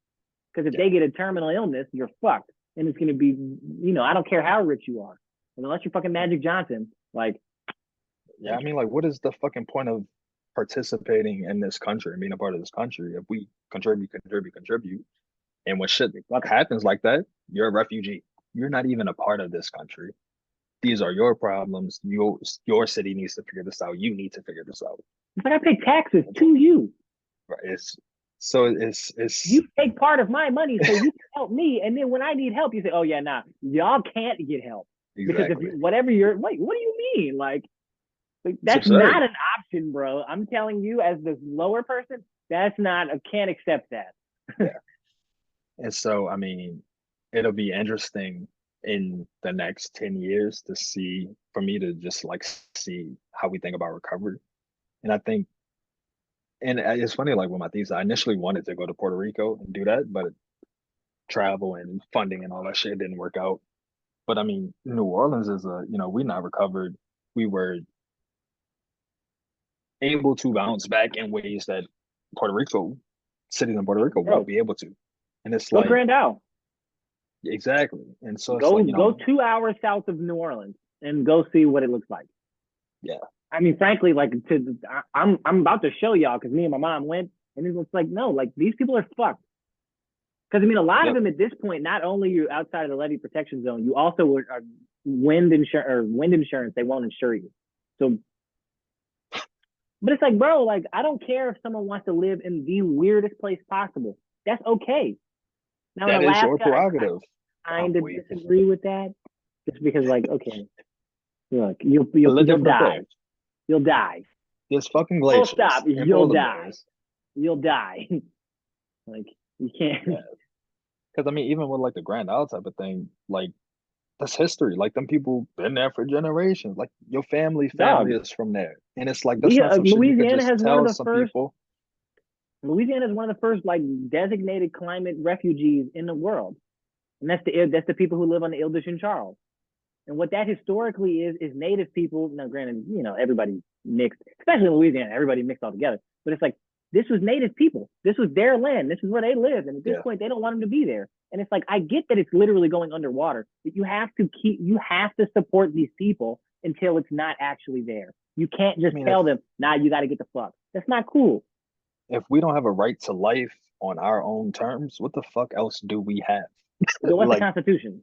Because if yeah, they get a terminal illness, you're fucked. And it's going to be, I don't care how rich you are. And unless you're fucking Magic Johnson, like, yeah. I mean, like, what is the fucking point of participating in this country and being a part of this country if we contribute, and when shit fuck. happens like that, you're a refugee. You're not even a part of this country. These are your problems. Your city needs to figure this out. You need to figure this out. It's like I pay taxes to you. Right? It's You take part of my money so you can help me. And then when I need help, you say, oh, yeah, nah, y'all can't get help. Because if exactly. you, whatever you're, wait, what do you mean? Like It's that's absurd. not an option, bro. I'm telling you, as the lower person, that's not, I can't accept that. Yeah. And so, I mean, it'll be interesting in the next 10 years to see, for me to just like see how we think about recovery. And I think, and it's funny, like with my thesis, I initially wanted to go to Puerto Rico and do that, but travel and funding and all that shit didn't work out. But I mean, New Orleans is we not recovered. We were able to bounce back in ways that Puerto Rico, cities in Puerto Rico won't Bro, be able to. And it's go like, Grand Isle. exactly. And so it's Go like, go 2 hours south of New Orleans and go see what it looks like. yeah, I mean, frankly, like I'm about to show y'all because me and my mom went, and it looks like no, like these people are fucked. Because I mean, a lot of yep, them at this point, not only you outside of the levee protection zone, you also are wind insurance. They won't insure you. So, but it's like, bro, like I don't care if someone wants to live in the weirdest place possible. That's okay. Now in that is your Alaska, I prerogative. I'm kind of weak. disagree with that, just because, like, okay, look, A little you'll different die. thing. You'll die. There's fucking Full stop. glaciers and You'll polar die. bears. You'll die. Like you can't. Yeah. Because I mean, even with like the Grand Isle type of thing, like that's history. Like them people been there for generations. Like your family Dog. is from there. And it's like that's We not some shit you could Louisiana just has one of tell the some first. people. Louisiana is one of the first like designated climate refugees in the world, and that's the people who live on the Ile de Jean Charles. And what that historically is native people. Now, granted, everybody mixed, especially in Louisiana, everybody mixed all together. But it's like this was native people. This was their land. This is where they lived. And at this Yeah. point, they don't want them to be there. And it's like I get that it's literally going underwater, but you have to support these people until it's not actually there. You can't just I mean, tell them, nah, you got to get the fuck. That's not cool. if we don't have a right to life on our own terms, what the fuck else do we have? So what's the like Constitution?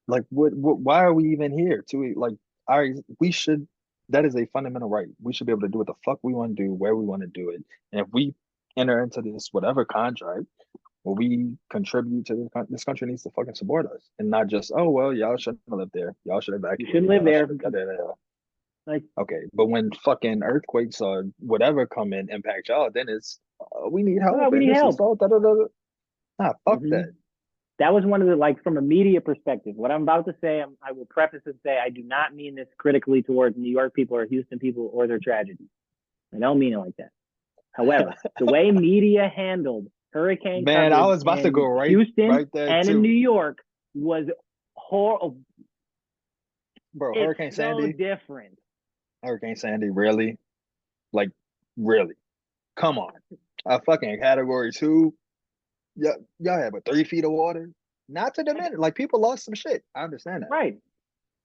what why are we even here to like our we should that is a fundamental right. We should be able to do what the fuck we want to do, where we want to do it. And if we enter into this whatever contract where we contribute to this country needs to fucking support us and not just, oh well, y'all shouldn't live there. Y'all should You evacuate. shouldn't live Y'all there. should da, da, da. Like, Okay, but when fucking earthquakes or whatever come in impact y'all, then it's we need help oh, we and need this help. is all da, da, da, da. Nah, fuck Mhm. that. That was one of the, like, from a media perspective. What I'm about to say, I will preface and say I do not mean this critically towards New York people or Houston people or their tragedy. I don't mean it like that. However, the way media handled hurricane Man, I coverage was about to go in right Houston there and in New too. York was horrible. Bro, It's Hurricane so Sandy, different. Hurricane Sandy, really? Like, really? Come on. A fucking category two. Yeah, y'all had but 3 feet of water. Not to diminish. Like people lost some shit. I understand that. Right.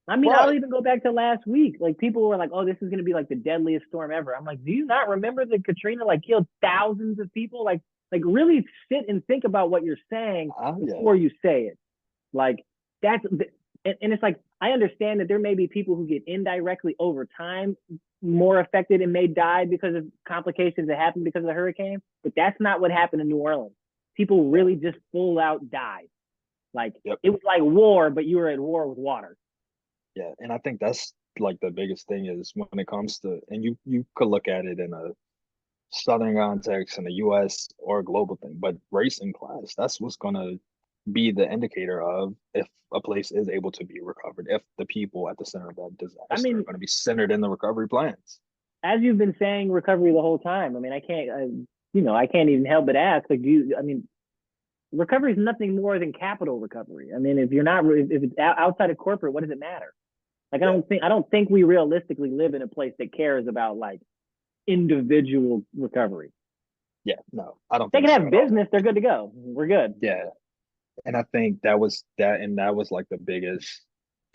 I mean, I'll But even go back to last week. Like, people were like, "Oh, this is going to be like the deadliest storm ever." I'm like, "Do you not remember that Katrina like killed thousands of people?" Like really sit and think about what you're saying yeah. before you say it. Like that's and it's like I understand that there may be people who get indirectly over time more affected and may die because of complications that happened because of the hurricane, but that's not what happened in New Orleans. People really just full out died. Like Yep. it was like war, but you were at war with water. Yeah. And I think that's like the biggest thing is when it comes to and you could look at it in a southern context in the US or a global thing, but race and class, that's what's gonna be the indicator of if a place is able to be recovered, if the people at the center of that I disaster are mean, going to be centered in the recovery plans. as you've been saying recovery the whole time. I mean, I can't even help but ask, like, I mean, recovery is nothing more than capital recovery. I mean, if you're not, if it's outside of corporate, what does it matter? Like, Yeah. I don't think we realistically live in a place that cares about like individual recovery. Yeah, no, I don't They think can so have at all. business, they're good to go. We're good. Yeah. And I think that was that, and that was like the biggest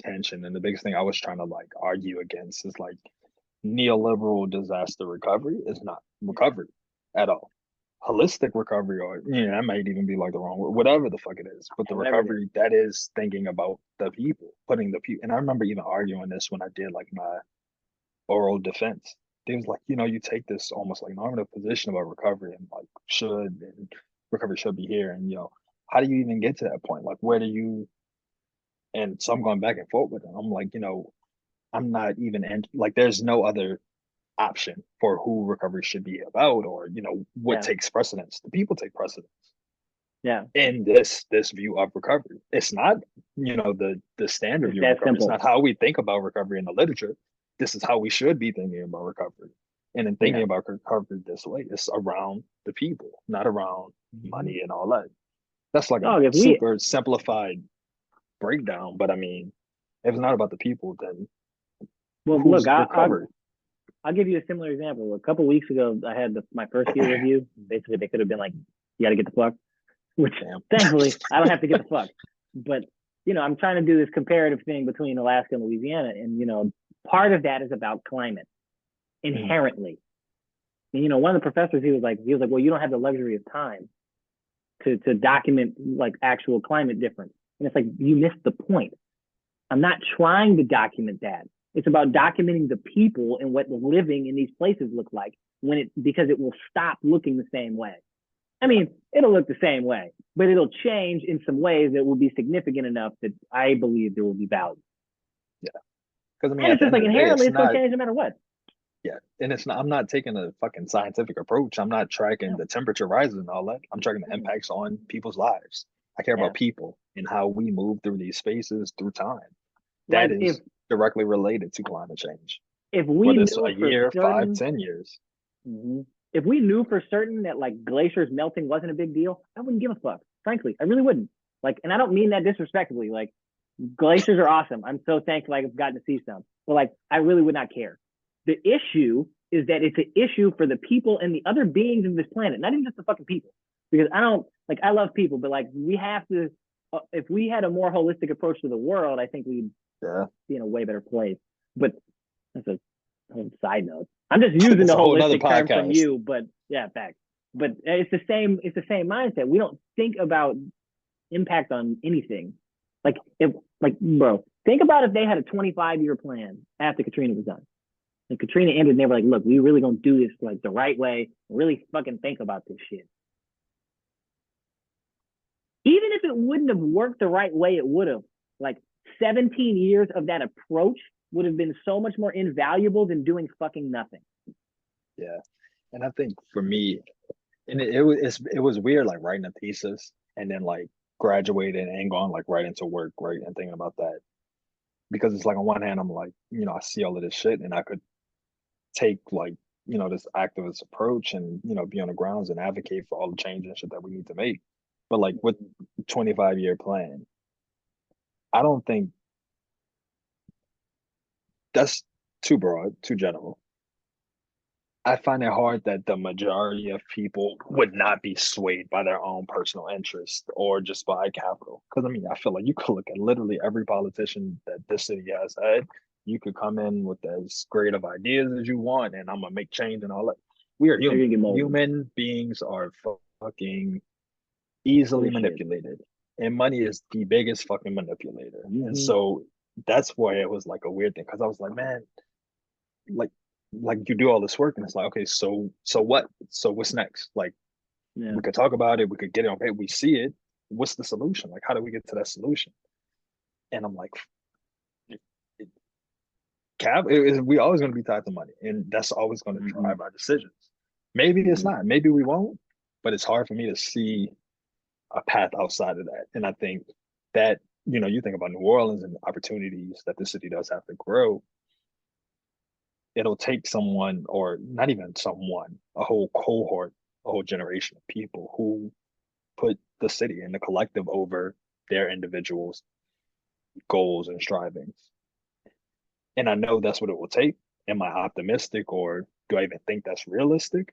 tension and the biggest thing I was trying to like argue against is like neoliberal disaster recovery is not recovery at all. Holistic recovery, or that might even be like the wrong word, whatever the fuck it is. But the Whatever it is. recovery that is thinking about the people, putting the people. And I remember even arguing this when I did like my oral defense. They was like, you take this almost like normative position about recovery and like recovery should be here. And how do you even get to that point? Like where do you and so I'm going back and forth with them. I'm like, I'm not even like there's no other option for who recovery should be about or what Yeah. takes precedence. The people take precedence Yeah. in this view of recovery. It's not, the standard It's view of that recovery. It's simple. not how we think about recovery in the literature. This is how we should be thinking about recovery. And in thinking Yeah. about recovery this way, it's around the people, not around money and all that. That's like a Dog, if we, super simplified breakdown. But I mean, if it's not about the people, then well, who's look, recovered? I'll give you a similar example. A couple weeks ago, I had my first year review. Basically, they could have been like, "You got to get the fuck," which Damn. thankfully I don't have to get the fuck. But I'm trying to do this comparative thing between Alaska and Louisiana, and part of that is about climate inherently. And, one of the professors, he was like, "Well, you don't have the luxury of time to document like actual climate difference." And it's like you missed the point. I'm not trying to document that. It's about documenting the people and what living in these places look like because it will stop looking the same way. I mean, it'll look the same way, but it'll change in some ways that will be significant enough that I believe there will be value. Yeah. Because and it's just like inherently it's going to change no matter what. Yeah. And it's not, I'm not taking a fucking scientific approach. I'm not tracking the temperature rises and all that. I'm tracking the impacts on people's lives. I care about people and how we move through these spaces through time. That is directly related to climate change. If we whether knew it's a year, certain, 5, 10 years. if we knew for certain that like glaciers melting wasn't a big deal, I wouldn't give a fuck. Frankly, I really wouldn't. Like, and I don't mean that disrespectfully. Like, glaciers are awesome. I'm so thankful I've gotten to see some. But like, I really would not care. The issue is that it's an issue for the people and the other beings of this planet, not even just the fucking people. Because I don't like I love people, but like we have to. If we had a more holistic approach to the world, I think we'd Yeah, be in a way better place. But that's a whole side note. I'm just using it's the a whole nother holistic term from podcast. you, but yeah, fact. But it's the same. It's the same mindset. We don't think about impact on anything. Like if, like, bro, think about if they had a 25-year plan after Katrina was done. And Katrina ended, and they were like, "Look, we really gonna do this like the right way. Really fucking think about this shit." Even if it wouldn't have worked the right way, it would have. Like 17 years of that approach would have been so much more invaluable than doing fucking nothing. Yeah, and I think for me, and it was weird like writing a thesis and then like graduating and going like right into work, right, and thinking about that because it's like on one hand I'm like, I see all of this shit and I could take like, this activist approach and, be on the grounds and advocate for all the change and shit that we need to make. But like with 25-year plan, I don't think that's too broad, too general. I find it hard that the majority of people would not be swayed by their own personal interest or just by capital. Because I mean, I feel like you could look at literally every politician that this city has had. You could come in with as great of ideas as you want, and I'm gonna make change and all that. We are They're human. gonna get molded. Human beings are fucking easily Bullshit. manipulated, and money is the biggest fucking manipulator. And Mm-hmm. so that's why it was like a weird thing. Because I was like, man, like you do all this work and it's like, okay, so what, so what's next? Like Yeah. we could talk about it, we could get it on paper, we see it, what's the solution? Like how do we get to that solution? And I'm like, it, we always going to be tied to money, and that's always going to Mm-hmm. drive our decisions. Maybe it's Mm-hmm. not, maybe we won't, but it's hard for me to see a path outside of that. And I think that, you think about New Orleans and the opportunities that the city does have to grow. It'll take someone, or not even someone, a whole cohort, a whole generation of people who put the city and the collective over their individuals' goals and strivings. And I know that's what it will take. Am I optimistic, or do I even think that's realistic?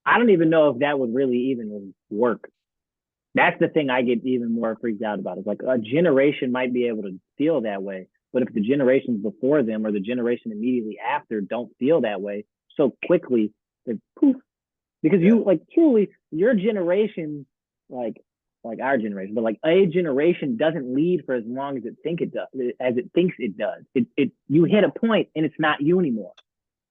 I don't even know if that would really even work. That's the thing I get even more freaked out about. It's like a generation might be able to feel that way, but if the generations before them or the generation immediately after don't feel that way so quickly, then poof. Because Yeah. you like truly your generation, like our generation, but like a generation doesn't lead for as long as it thinks it does. It you hit a point and it's not you anymore.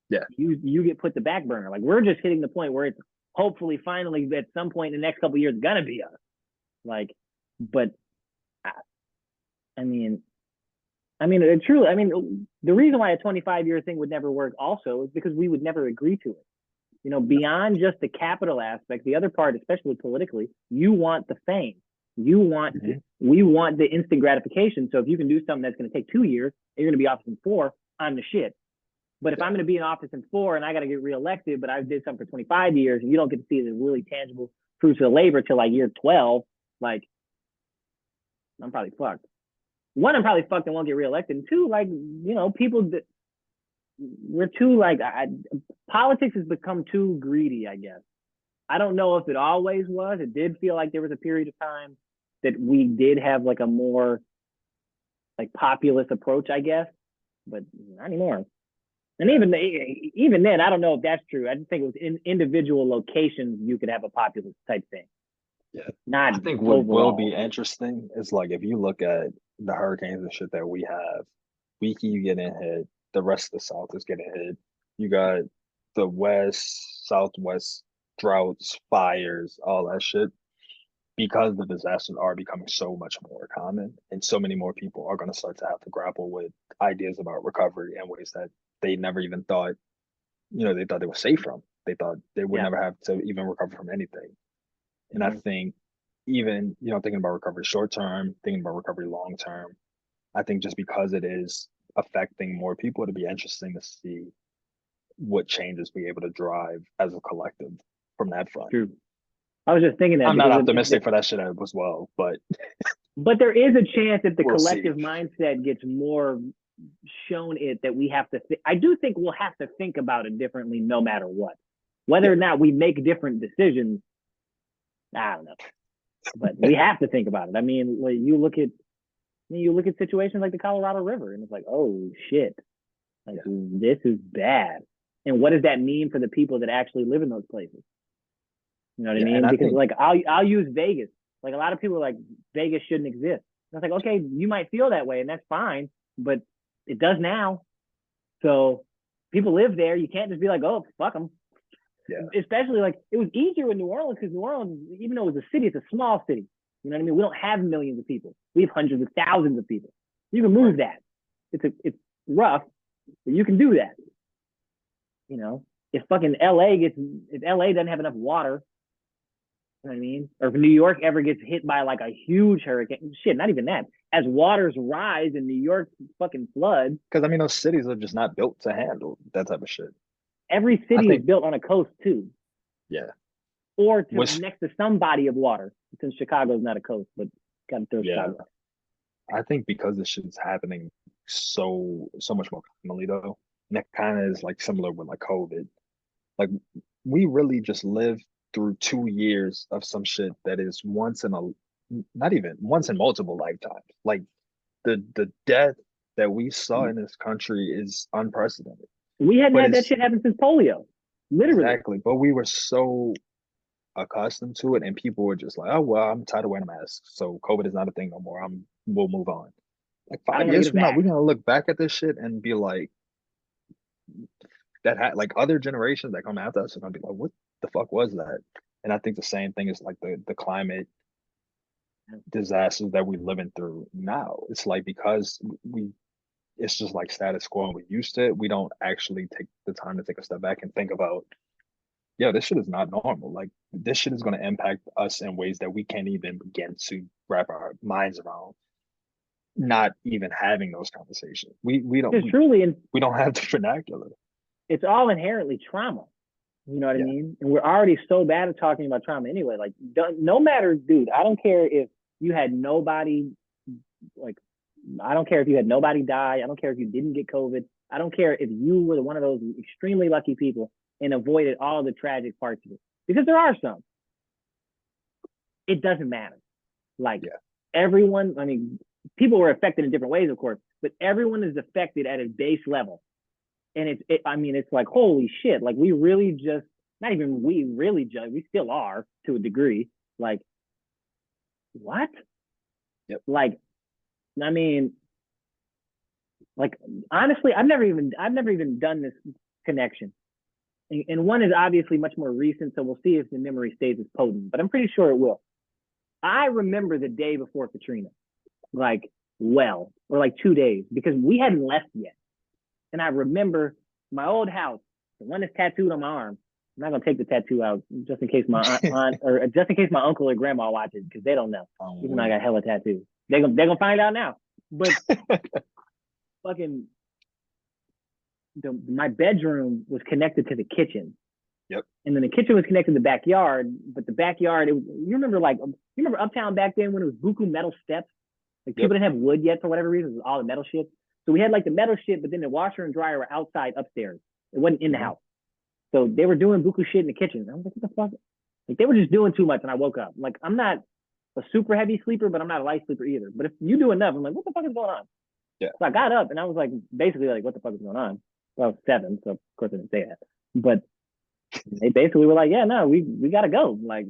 Yeah. You get put the back burner. Like we're just hitting the point where it's hopefully finally at some point in the next couple of years gonna be us. Like, but I mean, truly, the reason why a 25-year thing would never work also is because we would never agree to it. Beyond just the capital aspect, the other part, especially politically, you want the fame. We want the instant gratification. So if you can do something that's going to take 2 years, and you're going to be office in 4, I'm the shit. But if I'm going to be in office in 4 and I got to get reelected, but I did something for 25 years and you don't get to see the really tangible fruits of the labor till like year 12, like I'm probably fucked. One, I'm probably fucked and won't get reelected. And two, like, people that we're too like politics has become too greedy, I guess. I don't know if it always was. It did feel like there was a period of time that we did have like a more like populist approach, I guess, but not anymore. And even then, I don't know if that's true. I just think it was in individual locations you could have a populist type thing. Yeah. Not I think what will be overall. interesting is like if you look at the hurricanes and shit that we have, we keep getting hit. The rest of the South is getting hit. You got the West, Southwest droughts, fires, all that shit. Because the disasters are becoming so much more common, and so many more people are going to start to have to grapple with ideas about recovery in ways that they never even thought, they thought they were safe from. They thought they would Yeah. never have to even recover from anything. And I Mhm. think even, thinking about recovery short term, thinking about recovery long term, I think just because it is affecting more people, it'll be interesting to see what changes we able to drive as a collective from that front. True. I was just thinking that I'm not because optimistic for that shit as well, but there is a chance that the we'll see. collective mindset gets more shown it that we have to. I do think we'll have to think about it differently, no matter what. Whether or not we make different decisions, I don't know, but we have to think about it. I mean, like you look at situations like the Colorado River, and it's like, oh shit, like this is bad. And what does that mean for the people that actually live in those places? You know what I mean? Because think, like I'll use Vegas. Like a lot of people are like Vegas shouldn't exist. And I was like, okay, you might feel that way, and that's fine, but it does now. So people live there. You can't just be like, oh, fuck them. yeah, Especially like it was easier in New Orleans because New Orleans, even though it was a city, it's a small city. You know what I mean? We don't have millions of people. We have hundreds of thousands of people. You can move that. It's rough, but you can do that. You know, if fucking if LA doesn't have enough water, you know what I mean? Or if New York ever gets hit by like a huge hurricane, shit, not even that. As waters rise and New York fucking floods, because I mean those cities are just not built to handle that type of shit. every I city is think, built on a coast too, yeah, or was next to some body of water. Since Chicago's not a coast, but got to throw yeah. Chicago. I think because this shit's happening so much more commonly though, and that kind of is like similar with like COVID. Like we really just lived through 2 years of some shit that is once in a not even once in multiple lifetimes. Like the death that we saw in this country is unprecedented. We hadn't But had that it's shit happen since polio, literally. exactly, but we were so accustomed to it and people were just like, oh well, I'm tired of wearing a mask. So COVID is not a thing no more. We'll move on. Like I don't five want to years get a from now, vax. we're gonna look back at this shit and be like, like other generations that come after us are gonna be like, what the fuck was that? And I think the same thing is like the climate disasters that we're living through now. It's like because we it's just like status quo and we're used to it, we don't actually take the time to take a step back and think about, yeah, this shit is not normal. Like this shit is gonna impact us in ways that we can't even begin to wrap our minds around. Not even having those conversations. Because truly, and we don't have the vernacular. it's all inherently trauma. You know what I Yeah. mean? And we're already so bad at talking about trauma anyway. Like, no matter, dude, I don't care if you had nobody, like, I don't care if you had nobody die. I don't care if you didn't get COVID. I don't care if you were one of those extremely lucky people and avoided all the tragic parts of it. Because there are some. It doesn't matter. Like, Yeah. everyone, I mean, people were affected in different ways, of course, but everyone is affected at a base level. And I mean, it's like, holy shit. Like, we really just, not even we really just, we still are to a degree. Like, what? Yep. Like, I mean, like, honestly, I've never even done this connection. And one is obviously much more recent, so we'll see if the memory stays as potent, but I'm pretty sure it will. I remember the day before Katrina, like, well, or like 2 days, because we hadn't left yet. And I remember my old house, the one that's tattooed on my arm. I'm not gonna take the tattoo out just in case my aunt or just in case my uncle or grandma watch it because they don't know. Even though I got hella tattoos, they're gonna find out now. But fucking, my bedroom was connected to the kitchen. Yep. And then the kitchen was connected to the backyard, but the backyard, you remember Uptown back then when it was buku metal steps? Like people didn't have wood yet for whatever reason, it was all the metal shit. So we had like the metal shit, but then the washer and dryer were outside upstairs. It wasn't in the house. So they were doing buku shit in the kitchen. I was like, what the fuck? Like they were just doing too much and I woke up. Like I'm not a super heavy sleeper, but I'm not a light sleeper either. But if you do enough, I'm like, what the fuck is going on? Yeah. So I got up and I was like, basically like, what the fuck is going on? Well, I was 7, so of course I didn't say that. But they basically were like, yeah, no, we gotta go. Like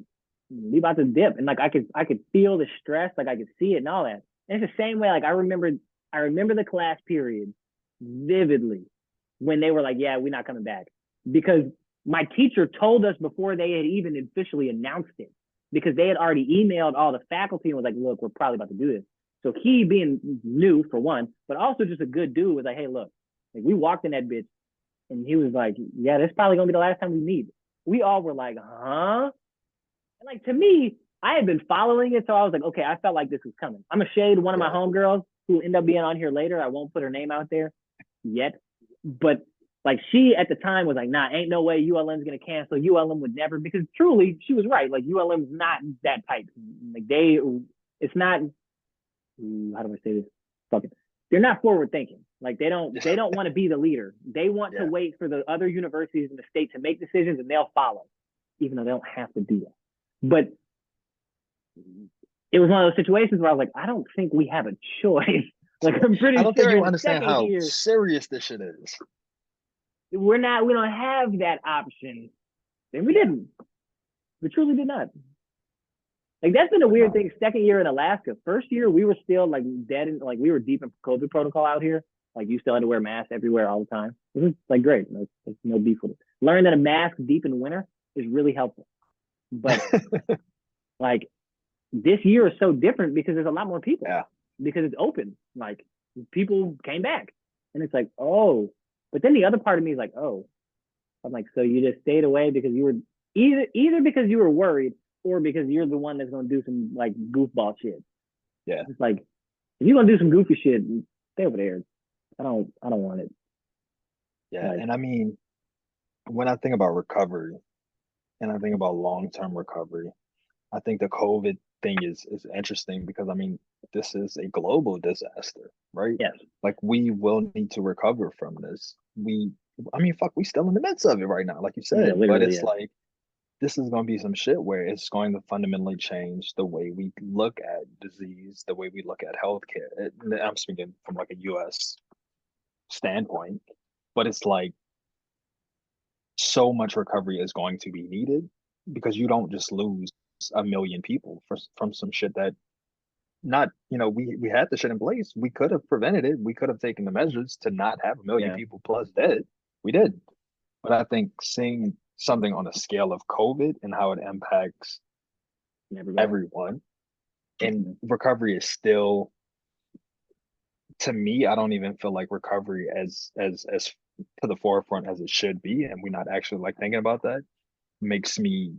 we about to dip. And like I could feel the stress, like I could see it and all that. And it's the same way, like I remember the class period vividly when they were like, yeah, we're not coming back. Because my teacher told us before they had even officially announced it, because they had already emailed all the faculty and was like, look, we're probably about to do this. So he being new for one, but also just a good dude was like, hey, look, like we walked in that bitch and he was like, yeah, this is probably gonna be the last time we meet. We all were like, huh? And like to me, I had been following it, so I was like, okay, I felt like this was coming. I'm gonna shade one of my homegirls who will end up being on here later. I won't put her name out there yet, but Like she at the time was like, nah, ain't no way ULM's gonna cancel. ULM would never, because truly she was right. Like ULM's not that type. Like it's not. How do I say this? Fucking, they're not forward thinking. Like they don't want to be the leader. They want to Yeah. wait for the other universities in the state to make decisions and they'll follow, even though they don't have to do that. But it was one of those situations where I was like, I don't think we have a choice. Like I'm pretty I don't think sure you in the understand second how year serious this shit is. we don't have that option. And we didn't. We truly did not. Like that's been a weird thing. Second year in Alaska. First year we were still like dead and like we were deep in COVID protocol out here. Like you still had to wear masks everywhere all the time. It was like great. No beef with it. Learning that a mask deep in winter is really helpful. But like this year is so different because there's a lot more people. Yeah. Because it's open. Like people came back. And it's like, oh. But then the other part of me is like, oh. I'm like, so you just stayed away because you were either because you were worried or because you're the one that's gonna do some like goofball shit. Yeah. It's like if you're gonna do some goofy shit, stay over there. I don't want it. Yeah. Like, And I mean, when I think about recovery and I think about long-term recovery, I think the COVID thing is interesting because I mean, this is a global disaster, right? yes. Like we will need to recover from this. I mean, fuck, we still in the midst of it right now, like you Yeah, said. But literally, it's yeah. like this is going to be some shit where it's going to fundamentally change the way we look at disease, the way we look at healthcare. I'm speaking from like a U.S. standpoint, but it's like so much recovery is going to be needed because you don't just lose a million people from some shit that not we had the shit in place. We could have prevented it. We could have taken the measures to not have a million Yeah. people plus dead. We did. But I think seeing something on a scale of COVID and how it impacts everyone and recovery is still, to me, I don't even feel like recovery as to the forefront as it should be, and we're not actually like thinking about that makes me.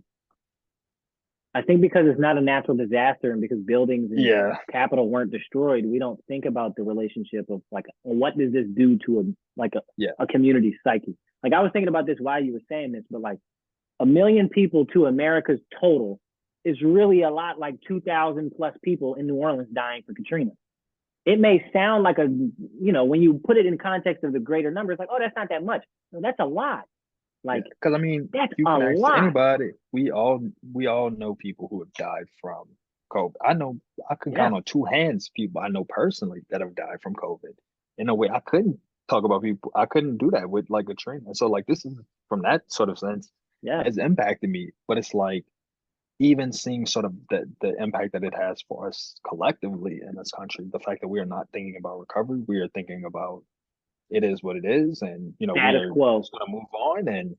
I think because it's not a natural disaster and because buildings and Yeah. capital weren't destroyed, we don't think about the relationship of like what does this do to a community psyche. Like I was thinking about this while you were saying this, but like 1 million people to America's total is really a lot like 2,000 plus people in New Orleans dying for Katrina. It may sound like when you put it in context of the greater numbers, like, oh, that's not that much. No, that's a lot. Like, because I mean, that's you a can ask lot. anybody. We all know people who have died from COVID. I can count on two hands people I know personally that have died from COVID. In a way, I couldn't talk about people. I couldn't do that with like Katrina. So like this is from that sort of sense, has impacted me. But it's like even seeing sort of the impact that it has for us collectively in this country, the fact that we are not thinking about recovery, we are thinking about it is what it is, and we are just gonna move on, and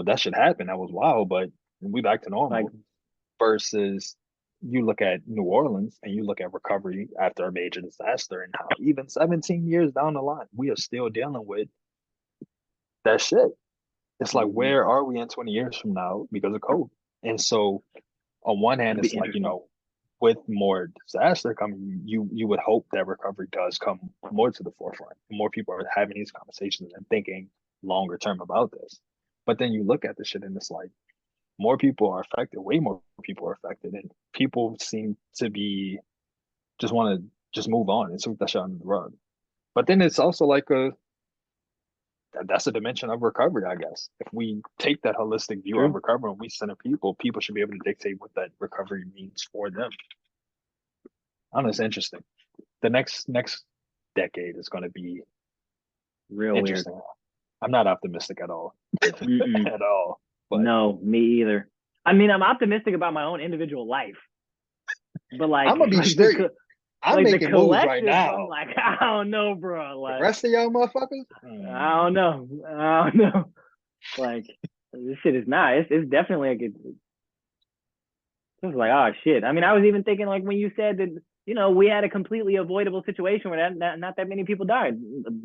that should happen. That was wild, but we back to normal. Like, versus you look at New Orleans and you look at recovery after a major disaster and how even 17 years down the line, we are still dealing with that shit. It's like, where are we in 20 years from now because of COVID? And so on one hand, it's like, with more disaster coming, you would hope that recovery does come more to the forefront. More people are having these conversations and thinking longer term about this. But then you look at the shit and it's like, more people are affected, way more people are affected, and people seem to be just want to just move on and sweep that shit under the rug. But then it's also like that's a dimension of recovery, I guess. If we take that holistic view of recovery and we center people should be able to dictate what that recovery means for them. I don't know, it's interesting. The next decade is going to be real interesting. Weird. I'm not optimistic at all. At all. But no, me either. I mean, I'm optimistic about my own individual life. But like, I'm gonna be straight. I'm making moves right now. I'm like, I don't know, bro. Like, the rest of y'all motherfuckers? I don't know. Like, this shit is not. It's definitely like it's like, oh shit. I mean, I was even thinking like when you said that we had a completely avoidable situation where not that many people died.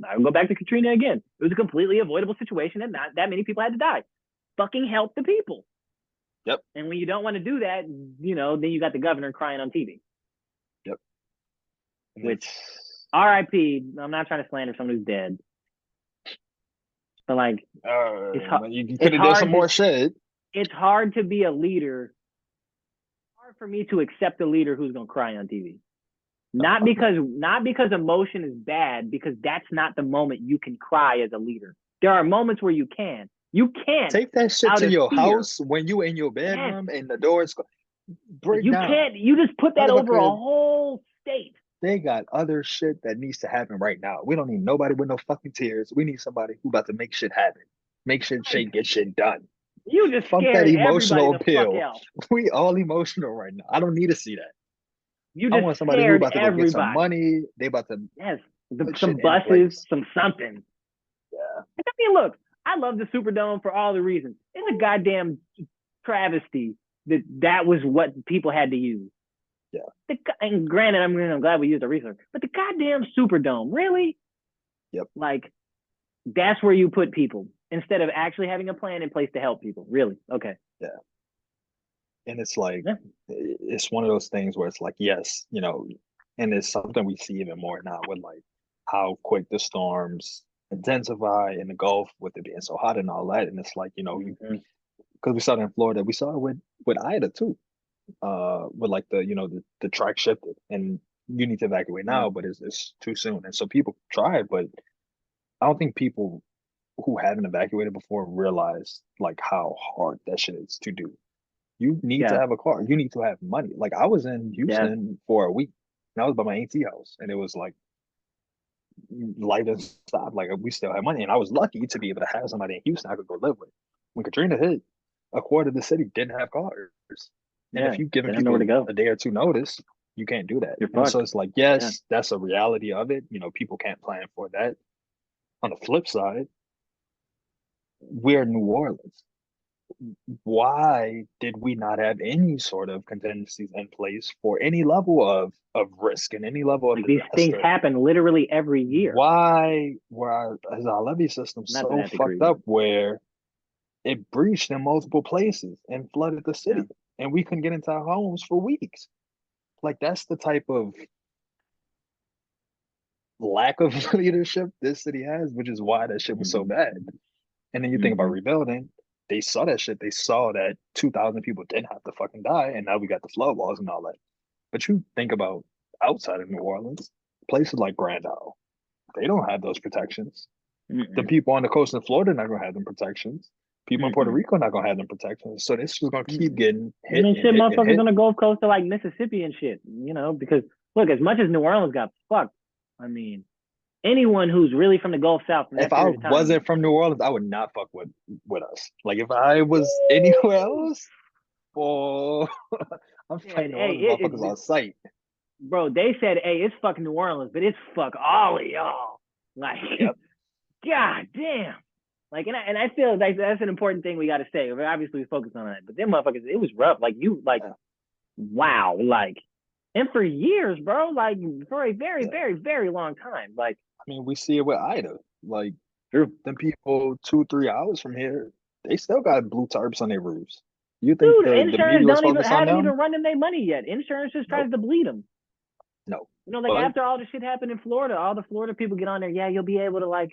I go back to Katrina again. It was a completely avoidable situation and not that many people had to die. Fucking help the people. Yep. And when you don't want to do that, then you got the governor crying on TV. Yep. Which, R.I.P. I'm not trying to slander someone who's dead. But like, it's But you it's could have done some hard to more shit. it's hard to be a leader. Hard for me to accept a leader who's gonna cry on TV. Not because emotion is bad, because that's not the moment you can cry as a leader. There are moments where you can. You can't Take that shit out to of your fear. house when you in your Yes. bedroom and the doors break You down. can't, you just put that over a Motherfucker, whole state. they got other shit that needs to happen right now. We don't need nobody with no fucking tears. We need somebody who about to make shit happen. Make Like, shit, get shit done. you just Fuck that scared everybody emotional the fuck appeal. out. We all emotional right now. I don't need to see that. You I just want somebody who scared about to go get some everybody. money. They about to Yes. put Some shit in buses, place. some something. Yeah. I mean, look, I love the Superdome for all the reasons. It's a goddamn travesty that was what people had to use. Yeah. And granted, I'm glad we used the research, but the goddamn Superdome, really? Yep. Like, that's where you put people instead of actually having a plan in place to help people. Really? Okay. Yeah. And it's like, Yeah. it's one of those things where it's like, yes, and it's something we see even more now with like how quick the storms intensify in the Gulf with it being so hot and all that. And it's like, Mm-hmm. because we saw it in Florida, we saw it with Ida too, with like the track shifted and you need to evacuate Yeah. now, but it's too soon. And so people tried, but I don't think people who haven't evacuated before realize like how hard that shit is to do. You need to Yeah. have a car. You need to have money. Like I was in Yeah. Houston for a week and I was by my auntie house and it was like life and stop. Like we still have money. And I was lucky to be able to have somebody in Houston I could go live with. When Katrina hit, a quarter of the city didn't have cars. And Yeah. if you've They given don't know where to people go. a day or two notice, you can't do that. You're And so fucked. it's like, Yeah. yes, that's a reality of it. People can't plan for that. On the flip side, we're New Orleans. Why did we not have any sort of contingencies in place for any level of risk and any level of Like, these things disaster? happen literally every year. Why is our levee system Not to so that degree, fucked but up where it breached in multiple places and flooded the yeah. city and we couldn't get into our homes for weeks? Like that's the type of lack of leadership this city has, which is why that shit was so Mm-hmm. bad. And then you think about Mm-hmm. rebuilding, they saw that shit. They saw that 2,000 people didn't have to fucking die, and now we got the flood walls and all that. But you think about outside of New Orleans, places like Grand Isle, they don't have those protections. The Mm-mm. people on the coast of Florida not gonna have them protections. People in Puerto Mm-mm. Rico not gonna have them protections. So this is gonna keep Mm-mm. getting I hit mean, and shit, hit and motherfuckers hit. on the Gulf Coast are like Mississippi and shit, because look, as much as New Orleans got fucked, I mean, anyone who's really from the Gulf South from If that I period of time, wasn't from New Orleans, I would not fuck with us. Like if I was anywhere else, oh, I'm said, fighting New hey, Orleans motherfuckers on sight. bro, they said, hey, it's fuck New Orleans, but it's fuck all of y'all. Like, Yep. god damn. Like, and I feel like that's an important thing we got to say. Obviously, we focus on that, but them motherfuckers, it was rough. Like, Yeah. wow, like, and for years, bro, like, for a very, Yeah. very, very long time. Like, I mean, we see it with Ida. Like, true. them people 2-3 hours from here, they still got blue tarps on their roofs. You think Dude, the insurance media was don't even focused on haven't even them? run them their money yet. Insurance just tries Nope. to bleed them. No. Like But after all the shit happened in Florida, all the Florida people get on there. Yeah, you'll be able to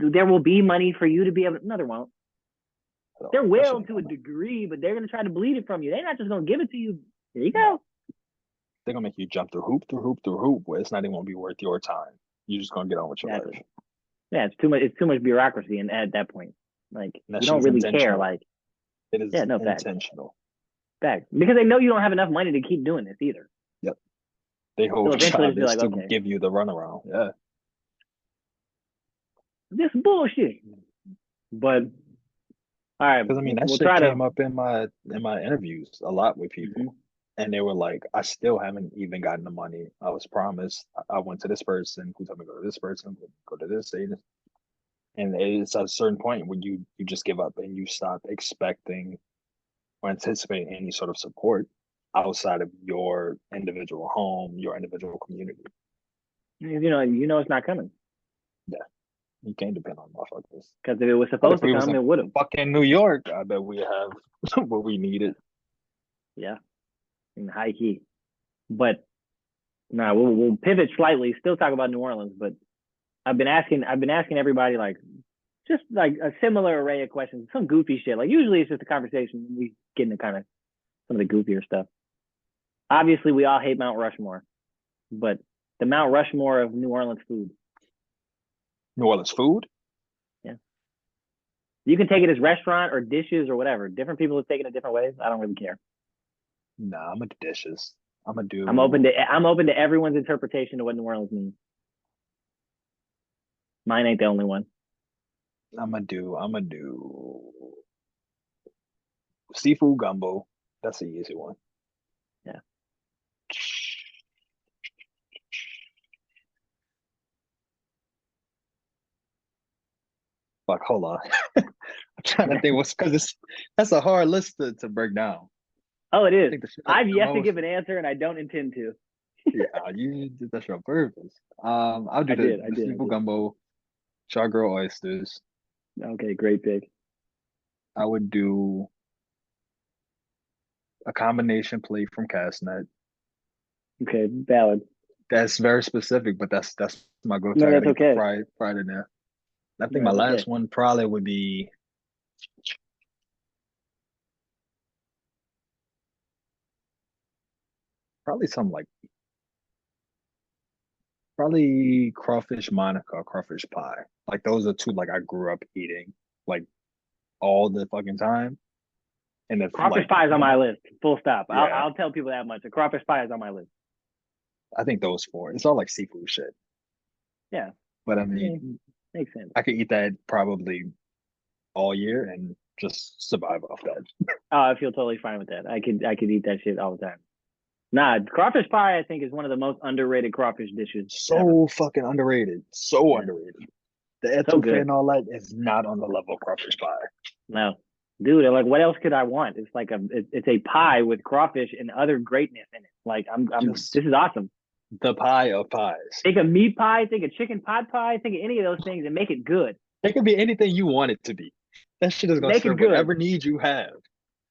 there will be money for you to be able. No, there won't. There that shit will ain't to a coming. degree, but they're gonna try to bleed it from you. They're not just gonna give it to you. There you go. No. They're gonna make you jump through hoop, through hoop, through hoop, where it's not even gonna be worth your time. You're just gonna get on with your Exactly. life. Yeah, it's too much. It's too much bureaucracy, and at that point, like And that you shit don't is really care. intentional. Like, It is yeah, no facts, intentional. because they know you don't have enough money to keep doing this either. Yep. Their So whole eventually, job it's is like, to okay, give you the runaround. Yeah. this bullshit. But all right, Because I mean that we'll shit try to. came up in my interviews a lot with people. Mhm. And they were like, I still haven't even gotten the money. I was promised. I went to this person who told me to go to this person, go to this agent. And it's at a certain point where you just give up and you stop expecting or anticipating any sort of support outside of your individual home, your individual community. It's not coming. Yeah. You can't depend on motherfuckers. Because if it was But if supposed we to was come, in it would have. fucking New York, I bet we have what we needed. Yeah, in high key. But nah, we'll pivot slightly. Still talk about New Orleans, but I've been asking everybody like just like a similar array of questions, some goofy shit. Like usually it's just a conversation. We get into kind of some of the goofier stuff. Obviously, we all hate Mount Rushmore, but the Mount Rushmore of New Orleans food. New Orleans food? Yeah, you can take it as restaurant or dishes or whatever. Different people have taken it different ways. I don't really care. Nah, I'm gonna do dishes. I'm gonna I'm open to everyone's interpretation of what New Orleans means. Mine ain't the only one. I'm gonna do seafood gumbo. That's the easy one. Yeah. Fuck, hold on. I'm trying to think what's because that's a hard list to break down. Oh, it I is. think the shit I I've eat the yet to most. give an answer, and I don't intend to. Yeah, you did that shit on purpose. I'll do I did. the seafood gumbo, char-grilled oysters. Okay, great pick. I would do a combination plate from Castnet. Okay, valid. That's very specific, but that's my go-to. No, I that's gotta get the okay. fried in there. I think No, my that's okay. last one probably would be probably something like probably crawfish Monica or crawfish pie. Like those are two like I grew up eating like all the fucking time. And if Crawfish like pie is on one, my list. Full stop. yeah, I'll tell people that much. A crawfish pie is on my list. I think those four. It's all like seafood shit. Yeah, But I yeah, mean, makes sense. I could eat that probably all year and just survive off that. Oh, I feel totally fine with that. I could eat that shit all the time. Nah, crawfish pie I think is one of the most underrated crawfish dishes ever. So fucking underrated. So Yeah, underrated. The so etouffee good. and all that is not on the level of crawfish pie. No, dude, like what else could I want? It's like it's a pie with crawfish and other greatness in it. Like Just this is awesome. the pie of pies. Think of meat pie, think of chicken pot pie, think of any of those things and make it good. It could be anything you want it to be. That shit is gonna Make it serve good. whatever need you have.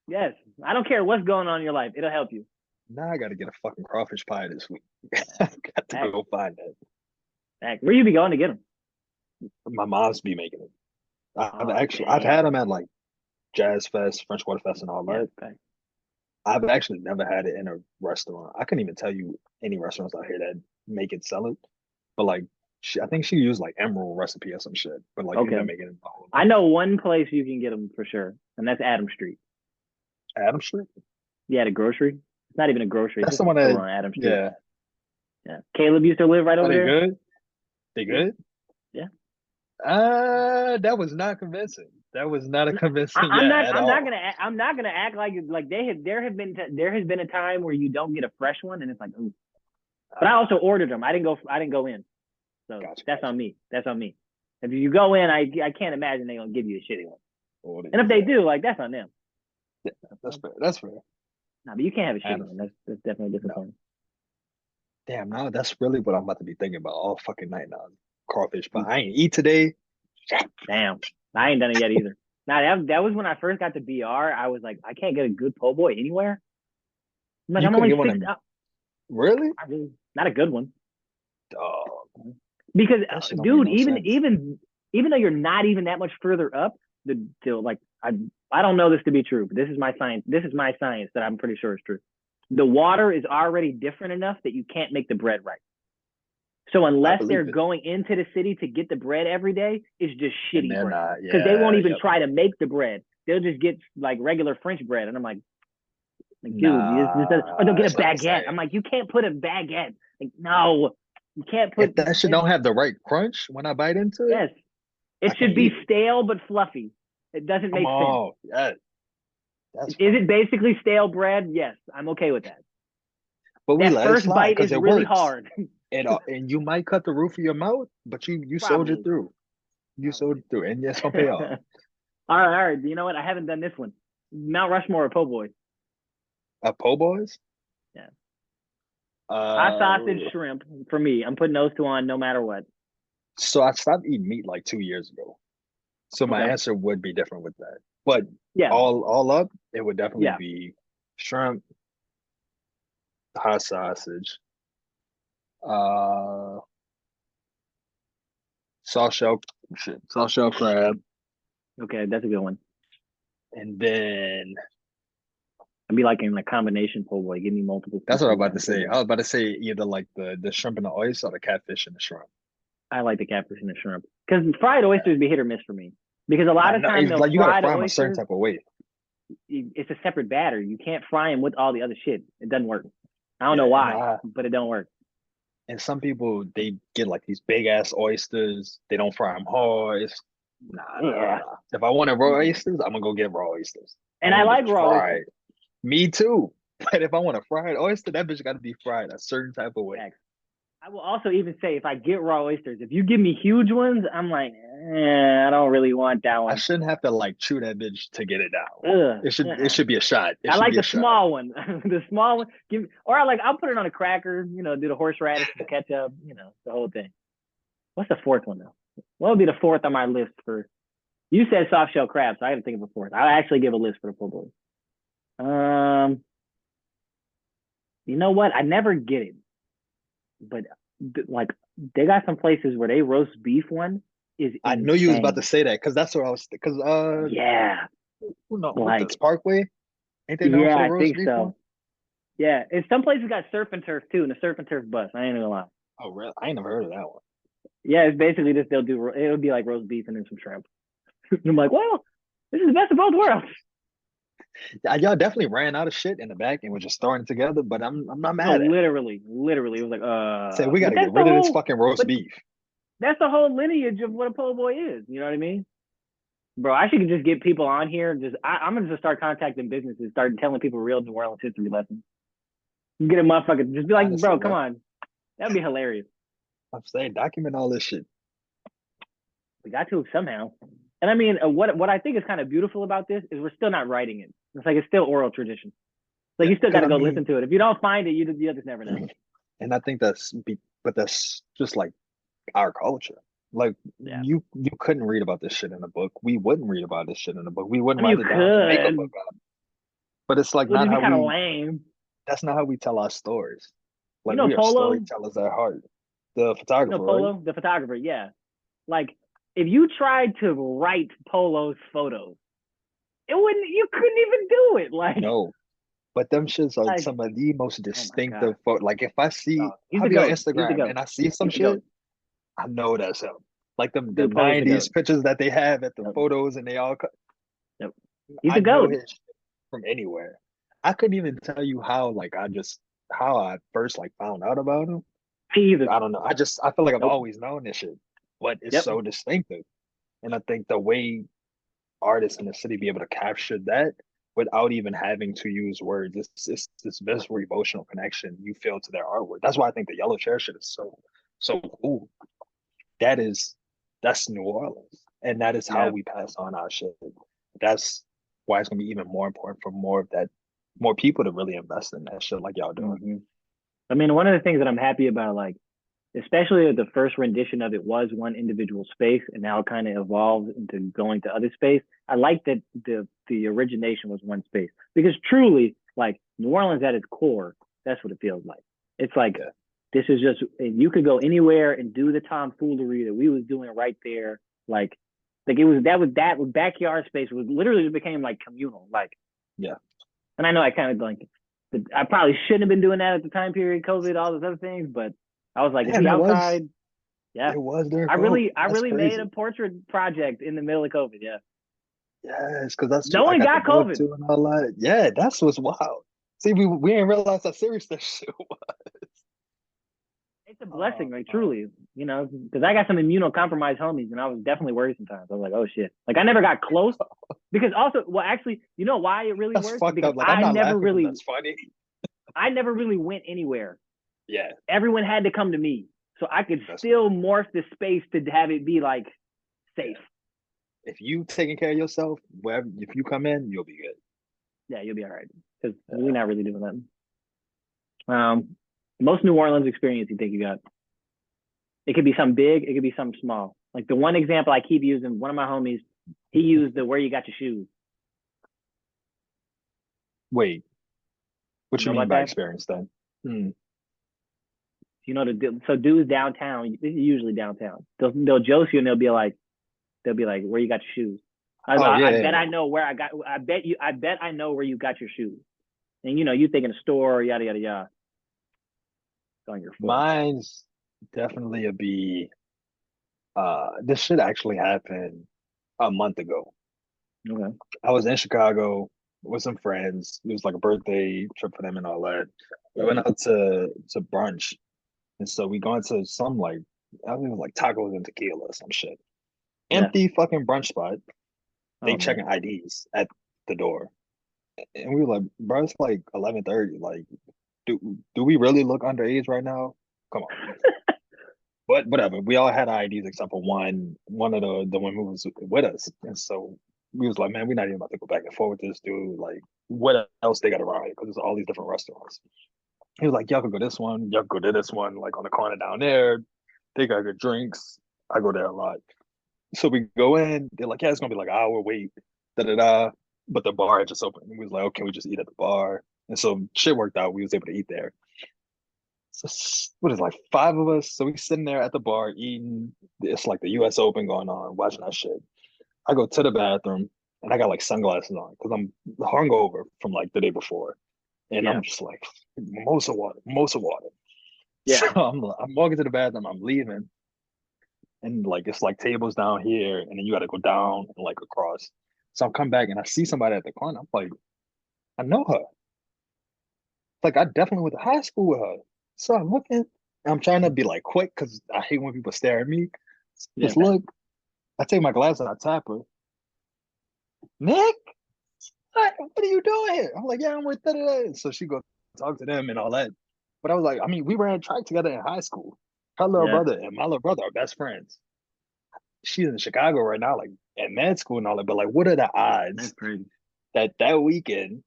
Yes, I don't care what's going on in your life. It'll help you. Now I gotta get a fucking crawfish pie this week. I got to Heck, go find that. heck. Where you be going to get them? My mom's be making it. Oh I've damn. had them at like Jazz Fest, French Quarter Fest, and all Yeah. that. Okay. I've actually never had it in a restaurant. I couldn't even tell you any restaurants out here that make it sell it. But like, I think she used like Emerald recipe or some shit. But like, she's Okay. been making it my whole I life. know one place you can get them for sure, and that's Adam Street. Adam Street. Yeah, the grocery. It's not even a grocery. It's That's just the a one that. store on Adam Street. Yeah. Yeah. Caleb used to live right Are over they there. good? They Yeah. good? Yeah. That was not convincing. That was not a convincing I'm not. at I'm not all. gonna. I'm not gonna act like they have. There has been a time where you don't get a fresh one, and it's like, ooh. But I also ordered them. I didn't go. I didn't go in. So Gotcha, that's gotcha. on me. That's on me. If you go in, I can't imagine they're gonna give you a shitty one. Order And if they yeah. do, like that's on them. Yeah, that's fair. That's fair. Nah, but you can't have a shitty Adam, one. That's definitely no. disappointing. Damn, now that's really what I'm about to be thinking about all fucking night now. Crawfish, but I ain't eat today. Damn, I ain't done it yet either. Now that was when I first got to BR. I was like, I can't get a good po' boy anywhere. I'm like, You I'm couldn't only get one six. in really? I really not a good one Oh, because, that shit don't make dude, no sense. even though you're not even that much further up, like I don't know this to be true, but this is my science. This is my science that I'm pretty sure is true. The water is already different enough that you can't make the bread right. So I unless they're believe it. going into the city to get the bread every day, it's just And shitty they're bread not. because they won't Yeah, even yep. try to make the bread. They'll just get like regular French bread, and I'm like, dude, or they'll Nah, get a it's not the baguette. I'm same. like, you can't put a baguette. Like, no, you can't If put. that shit don't have the right crunch when I bite into it, Yes, I it should can't be eat it. stale but fluffy. It doesn't Come make sense. on. Yeah, that's Is fine. it basically stale bread? Yes, I'm okay with that. But we That let it first slide bite is because it really works. hard. And you might cut the roof of your mouth, but you soldiered Probably. through. You Probably. soldiered through, and it's gonna pay off. All right. You know what? I haven't done this one. Mount Rushmore or po' boy. Po' boys. Yeah. Hot Uh, sausage, shrimp for me. I'm putting those two on no matter what. so I stopped eating meat like 2 years ago. So my Okay. answer would be different with that. But Yeah. all up, it would definitely Yeah. be shrimp, hot sausage, uh, soft shell, soft shell crab. Okay, that's a good one. And then I'd be like in a combination po' boy. Give me multiple that's what I'm seafoods about on to the po' say. boy. I was about to say either like the shrimp and the oyster or the catfish and the shrimp. I like the catfish and the shrimp because fried Yeah. oysters be hit or miss for me. Because a I lot of know time it's they'll like you gotta fry the fry them a certain oysters. type of way. It's a separate batter. You can't fry them with all the other shit. It doesn't work. I don't Yeah, know and why, but it don't work. some people they get like these big ass oysters. They don't fry them hard. It's Yeah. nah. If I want raw oysters, I'm gonna go get raw oysters. I And don't I want them like bitches raw oysters. fried. Me too. But if I want a fried oyster, that bitch got to be fried a certain type of way. Facts. I will also even say if I get raw oysters, if you give me huge ones, I'm like, I don't really want that I one. shouldn't have to like chew that bitch to get it down. Ugh. It should be a shot. It I should like be a the shot. small one. The small one. Or I like I'll put it on a cracker, do the horseradish, the ketchup, the whole thing. What's the fourth one though? What would be the fourth on my list for you said soft shell crab, so I gotta think of a fourth. I'll actually give a list for the po' boy. Um, you know what? I never get it, but like they got some places where they roast beef one is I knew you was about to insane. say that because that's what I was. Because Yeah, who know what like this Parkway? Ain't they known yeah, for the I roast think beef one? so. Yeah, and some places got surf and turf too, and the surf and turf bus. I ain't gonna lie. Oh, really? I ain't never heard of that one. Yeah, it's basically just it'll be like roast beef and then some shrimp. I'm like, well, this is the best of both worlds. Yeah, y'all definitely ran out of shit in the back and were just throwing it together. But I'm not No, mad at it. literally, it was like, Say we got but to get rid of this fucking roast but beef. that's the whole lineage of what a po' boy is. You know what I mean? Bro, I should just get people on here. I'm gonna just start contacting businesses, start telling people real New Orleans history lessons. Get a motherfucker, just be like, Honestly, bro, come bro, on, that'd be hilarious. I'm saying document all this shit. We got to somehow. And I mean, what I think is kind of beautiful about this is we're still not writing it. It's like it's still oral tradition. Like Yeah, you still got because to I go mean, listen to it. If you don't find it, you just never know. and I think but that's just like our culture. Like Yeah. you couldn't read about this shit in a book. We wouldn't read about this shit in a book. We wouldn't I mean, write you it down and make a book could. out of it. But it's like It would not just be how kind of we. lame. That's not how we tell our stories. You Like know, we are Polo. storytellers at heart. The photographer, right? Polo, the photographer. Yeah. Like if you tried to write Polo's photos, it wouldn't. You couldn't even do it. No, but them shits are Like, some of the most oh my god, distinctive photo. Like if I see, he's I'll the be on goat. He's the Instagram goat. and I see some He's the goat. shit, I know that's him. Like the Dude, Polo's the '90s goat. pictures that they have at the Yep. photos and they all. Yep. He's I the know goat. his shit from anywhere. I couldn't even tell you how. How I first like found out about him. Me either. I don't know. I feel like I've Nope. always known this shit, but it's Yep. so distinctive. And I think the way artists in the city be able to capture that without even having to use words, it's this visceral emotional connection you feel to their artwork. That's why I think the yellow chair shit is so cool. That is that's New Orleans. And that is how Yeah. we pass on our shit. That's why it's gonna be even more important for more people to really invest in that shit like y'all doing. Mm-hmm. I mean, one of the things that I'm happy about, like, especially the first rendition of it was one individual space, and now it kind of evolved into going to other space. I like that the origination was one space because truly, like New Orleans at its core, that's what it feels like. It's like Yeah. this is just you could go anywhere and do the tomfoolery that we was doing right there. Like it was that backyard space was literally became like communal. Like Yeah. and I know I kind of like I probably shouldn't have been doing that at the time period, COVID, all those other things, but I was like, if Damn, we outside, yeah. it was during I COVID. really I That's really made a crazy. portrait project in the middle of COVID. Yeah. Yes, because that's No what I one got the got book COVID. too and all that. Yeah, that's what's wild. See, we didn't realize how serious that shit was. It's a blessing, Oh, like truly, because I got some immunocompromised homies and I was definitely worried sometimes. I was like, oh shit. Like I never got close because also, well, actually, you know why it really that's worked? fucked Because up. Like I'm not laughing because that's funny. I never really went anywhere. Yeah, Everyone had to come to me. So I could that's still morph the space to have it be like safe. yeah. If you taking care of yourself, wherever if you come in, you'll be good. Yeah, you'll be all right. Because we're Yeah. not really doing that. Most New Orleans experience you think you got. It could be something big, it could be something small. Like the one example I keep using, one of my homies, he used the where you got your shoes. Wait, what You you know mean about by that? experience then? Hmm. So dudes downtown, this is usually downtown. They'll joke you and they'll be like, where you got your shoes? Oh I yeah, bet yeah. I know where I got. I bet I know where you got your shoes. And you think in a store, yada yada yada. It's on your foot. Mine's definitely a B. This shit actually happened a month ago. Okay. I was in Chicago with some friends. It was like a birthday trip for them and all that. We went out to brunch, and so we going to some like I think it was like tacos and tequila or some shit. Yeah. Empty fucking brunch spot. They Oh man. checking IDs at the door, and we were like, bro, it's like 11:30. Like, do we really look underage right now? Come on. But whatever. We all had IDs except for one of the women who was with us. And so we was like, man, we're not even about to go back and forth with this dude. Like, what else they got around here? Because there's all these different restaurants. He was like, y'all could go this one, y'all could go to this one, like on the corner down there. They got good drinks. I go there a lot. So we go in, they're like, yeah, it's gonna be like an hour wait, da da da. But the bar had just opened. We was like, okay, we just eat at the bar. And so shit worked out. We was able to eat there. So what is it, like five of us? So we sitting there at the bar eating. It's like the U.S. Open going on, watching that shit. I go to the bathroom and I got like sunglasses on because I'm hungover from like the day before, and Yeah. I'm just like mimosa water, mimosa water. So Yeah. I'm walking to the bathroom, I'm leaving, and like it's like tables down here, and then you got to go down and like across. So I'm come back and I see somebody at the corner. I'm like, I know her. Like I definitely went to high school with her. So I'm looking. I'm trying to be like quick because I hate when people stare at me. Yeah. Just look. I take my glasses and I tap her. Nick, what are you doing here? I'm like, yeah, I'm with da. So she go talk to them and all that. But I was like, I mean, we ran track together in high school. Her little Yeah. brother and my little brother are best friends. She's in Chicago right now, like at med school and all that. But like, what are the That's odds crazy. that that weekend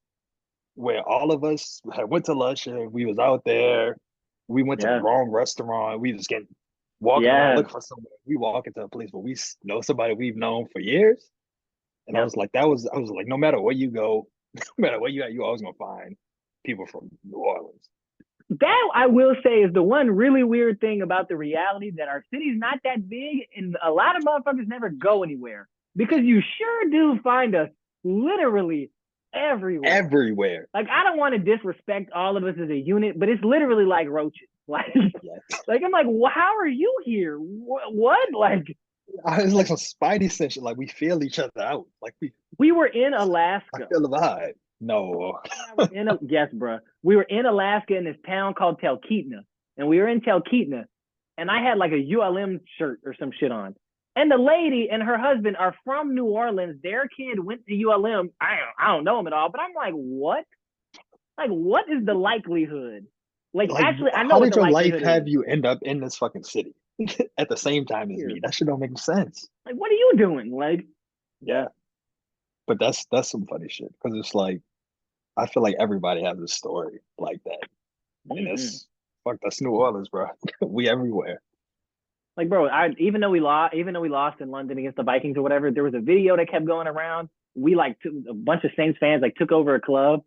where all of us had went to lunch and we was out there. We went to the Yeah. wrong restaurant. We just get walking around Yeah. looking for somewhere. We walk into a place where we know somebody we've known for years. And I Yep. was like, I was like, no matter where you go, no matter where you at, you always gonna find people from New Orleans. That I will say is the one really weird thing about the reality that our city's not that big and a lot of motherfuckers never go anywhere because you sure do find us literally everywhere. Everywhere. Like I don't want to disrespect all of us as a unit, but it's literally like roaches. Yeah. Like I'm like, well, how are you here? What? Like, It's like some Spidey sense. Like we feel each other out. Like we were in I Alaska. feel the vibe. No. You and I were in a yes, bro. We were in Alaska in this town called Talkeetna, and we were in Talkeetna, and I had like a ULM shirt or some shit on. And the lady and her husband are from New Orleans. Their kid went to ULM. I don't know them at all, but I'm like, what? Like, what is the likelihood? Like, Like, actually, I know how what did the your life likelihood have is. you end up in this fucking city at the same time as me? Here, That shit don't make sense. like, what are you doing? Like, Yeah, but that's some funny shit because it's like I feel like everybody has a story like that, and mm-mm. it's fuck that's New Orleans, bro. We everywhere. Like, bro, even though we lost in London against the Vikings or whatever, there was a video that kept going around. We like took a bunch of Saints fans like took over a club,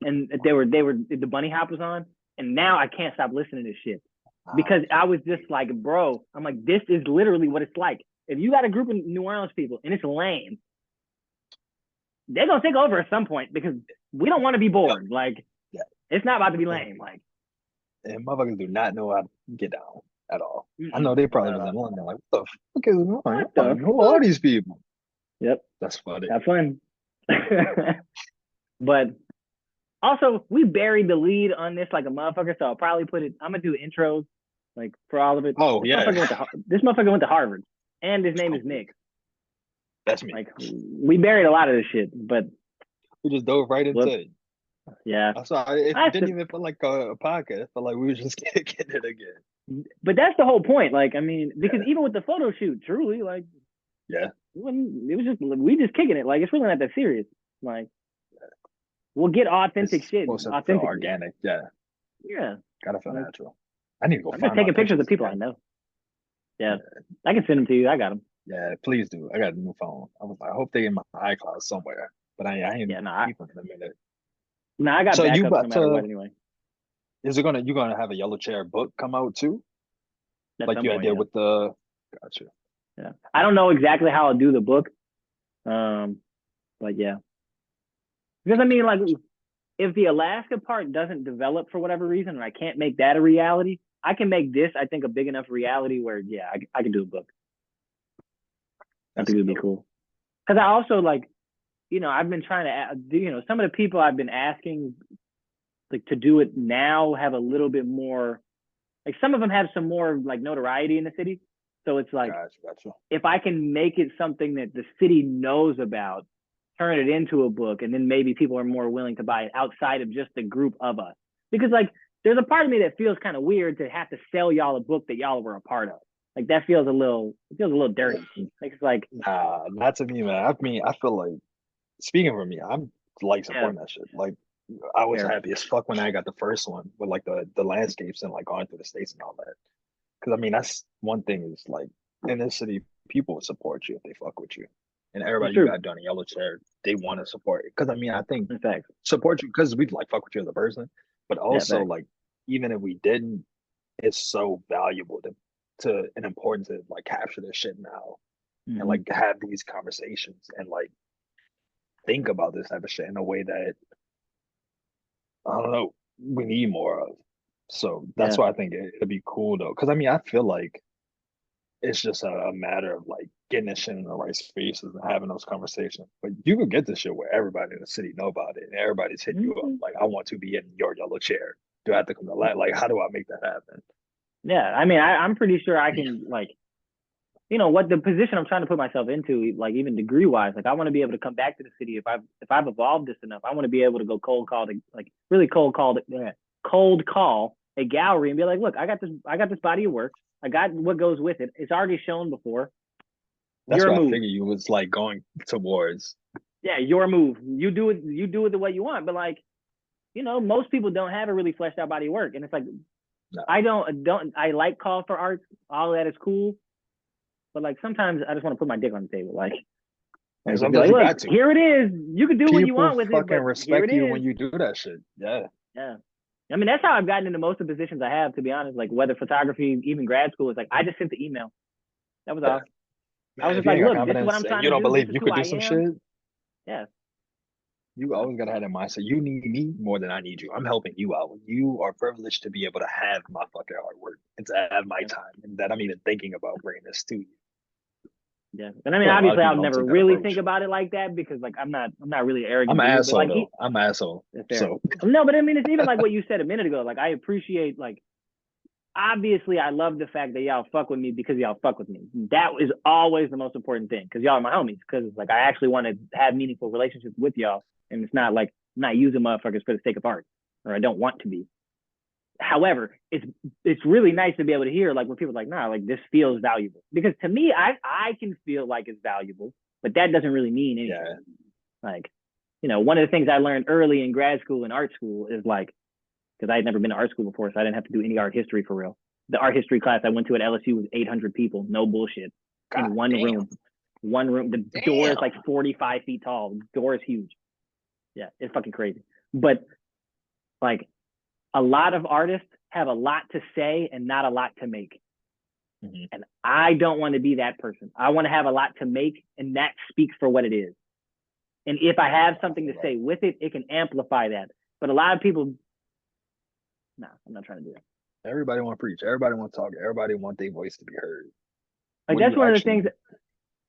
and they were the bunny hop was on, and now I can't stop listening to this shit because I was just like, bro, I'm like, this is literally what it's like. If you got a group of New Orleans people and it's lame, they're gonna take over at some point because we don't want to be Yeah, bored. Like, yeah. it's not about to be And, lame. Like, and motherfuckers do not know how to get down at all. I know mm-mm, they probably not at was in all. London like, what the fuck is going on? What I'm the like, who are fuck? these people? Yep, That's funny. have fun. But also, we buried the lead on this like a motherfucker, so I'll probably put it. I'm gonna do intros like for all of it. Oh yeah, This motherfucker went to Harvard, and his name is okay. Nick. That's me. Like we buried a lot of this shit, but We just dove right into whoops, it. yeah. I'm sorry, it That's didn't the, even feel like a podcast. It felt like we were just getting it again. but that's the whole point. Like, I mean, because Yeah, even with the photo shoot, truly, like, yeah. it was just we just kicking it. Like, it's really not that serious. Like, we'll get authentic It's shit supposed to feel authentically. organic. Yeah, Yeah, gotta feel like natural. I need to go I'm just find my taking pictures of pictures people I again. know. Yeah, Yeah, I can send them to you. I got them. yeah, please do. I got a new phone. I hope they in my iCloud somewhere, but I Yeah, ain't no, peeping in a minute. I got So you backups no about matter what. to? Anyway, Is it gonna you gonna have a yellow chair book come out too, at like some you point, did yeah. with the? Gotcha. Yeah. I don't know exactly how I'll do the book. But yeah, because I mean, like, if the Alaska part doesn't develop for whatever reason, and I can't make that a reality, I can make this, I think, a big enough reality where, yeah, I can do a book. I That's think it would be dope. cool. Because I also like, I've been trying to, some of the people I've been asking like to do it now have a little bit more, like some of them have some more like notoriety in the city. So it's like, Gotcha. if I can make it something that the city knows about, turn it into a book, and then maybe people are more willing to buy it outside of just the group of us. Because like there's a part of me that feels kind of weird to have to sell y'all a book that y'all were a part of. Like that feels a little dirty. Like it's like, Nah, not to me, man. I mean, I feel like speaking for me, I'm like yeah, supporting that shit. Like I was fair. happy as fuck when I got the first one with like the landscapes and like going through the states and all that. Because I mean, that's one thing is like in this city, people will support you if they fuck with you, and It's everybody you true. got done in yellow chair, they want to support it. Because I mean, I think In fact. support you because we like fuck with you as a person, but Yeah, also fact. like even if we didn't, it's so valuable to and important to like capture this shit now and Mm-hmm. like have these conversations and like think about this type of shit in a way that I don't know we need more of. So that's Yeah. why I think it'd be cool though, because I mean I feel like it's just a matter of like getting this shit in the right spaces and having those conversations. But you can get this shit where everybody in the city know about it and everybody's hitting you up Mm-hmm. like, I want to be in your yellow chair. Do I have to come to that? Like, how do I make that happen? Yeah. I mean, I'm pretty sure I can like, what the position I'm trying to put myself into, like even degree wise, like I want to be able to come back to the city if I've evolved this enough. I want to be able to go like really cold call a gallery and be like, look, I got this body of work. I got what goes with it. It's already shown before. That's Your what I move. figured you was like going towards. Yeah, your move. You do it the way you want. But like, most people don't have a really fleshed out body of work. And it's like No. I like call for art. All of that is cool. But like sometimes I just want to put my dick on the table. And Like just be sometimes like, you look, got to. here it is. You can do what you People want with it, fucking but here it respect you is. when you do that shit. Yeah. Yeah. I mean, that's how I've gotten into most of the positions I have, to be honest. Like whether photography, even grad school, it's like I just sent the email. That was Yeah. all. I Man, was if just you like, ain't got look, this is what confidence I'm and trying you to don't do. This believe is you who could I do some am. shit, Yeah. you always gotta have that mindset. You need me more than I need you. I'm helping you out. You are privileged to be able to have my fucking artwork and to have my Yeah. time and that I'm even thinking about bringing this to you. Yeah. And I I mean, feel like a lot of obviously I'll people don't never take that really think approach. about it like that because like I'm not really an I'm arrogant an dude, but asshole like though. I'm an asshole. that's fair. So No, but I mean, it's even like what you said a minute ago. Like I appreciate like obviously I love the fact that y'all fuck with me because y'all fuck with me. That is always the most important thing because y'all are my homies. Because like I actually want to have meaningful relationships with y'all, and it's not like I'm not using motherfuckers for the sake of art, or I don't want to be. However, it's really nice to be able to hear like when people are like, nah, like this feels valuable. Because to me, I can feel like it's valuable, but that doesn't really mean anything. yeah, Like, one of the things I learned early in grad school and art school is like because I had never been to art school before, so I didn't have to do any art history for real. The art history class I went to at LSU was 800 people, no bullshit, in god one damn, room. One room. The door is damn. like 45 feet tall. The door is huge. Yeah, it's fucking crazy. But like a lot of artists have a lot to say and not a lot to make. Mhm. And I don't want to be that person. I want to have a lot to make, and that speaks for what it is. And if I have I something to feel that. say with it, it can amplify that. But a lot of people, no, I'm not trying to do that. Everybody want to preach. Everybody want to talk. Everybody want their voice to be heard. Like What do that's you one of the things actually?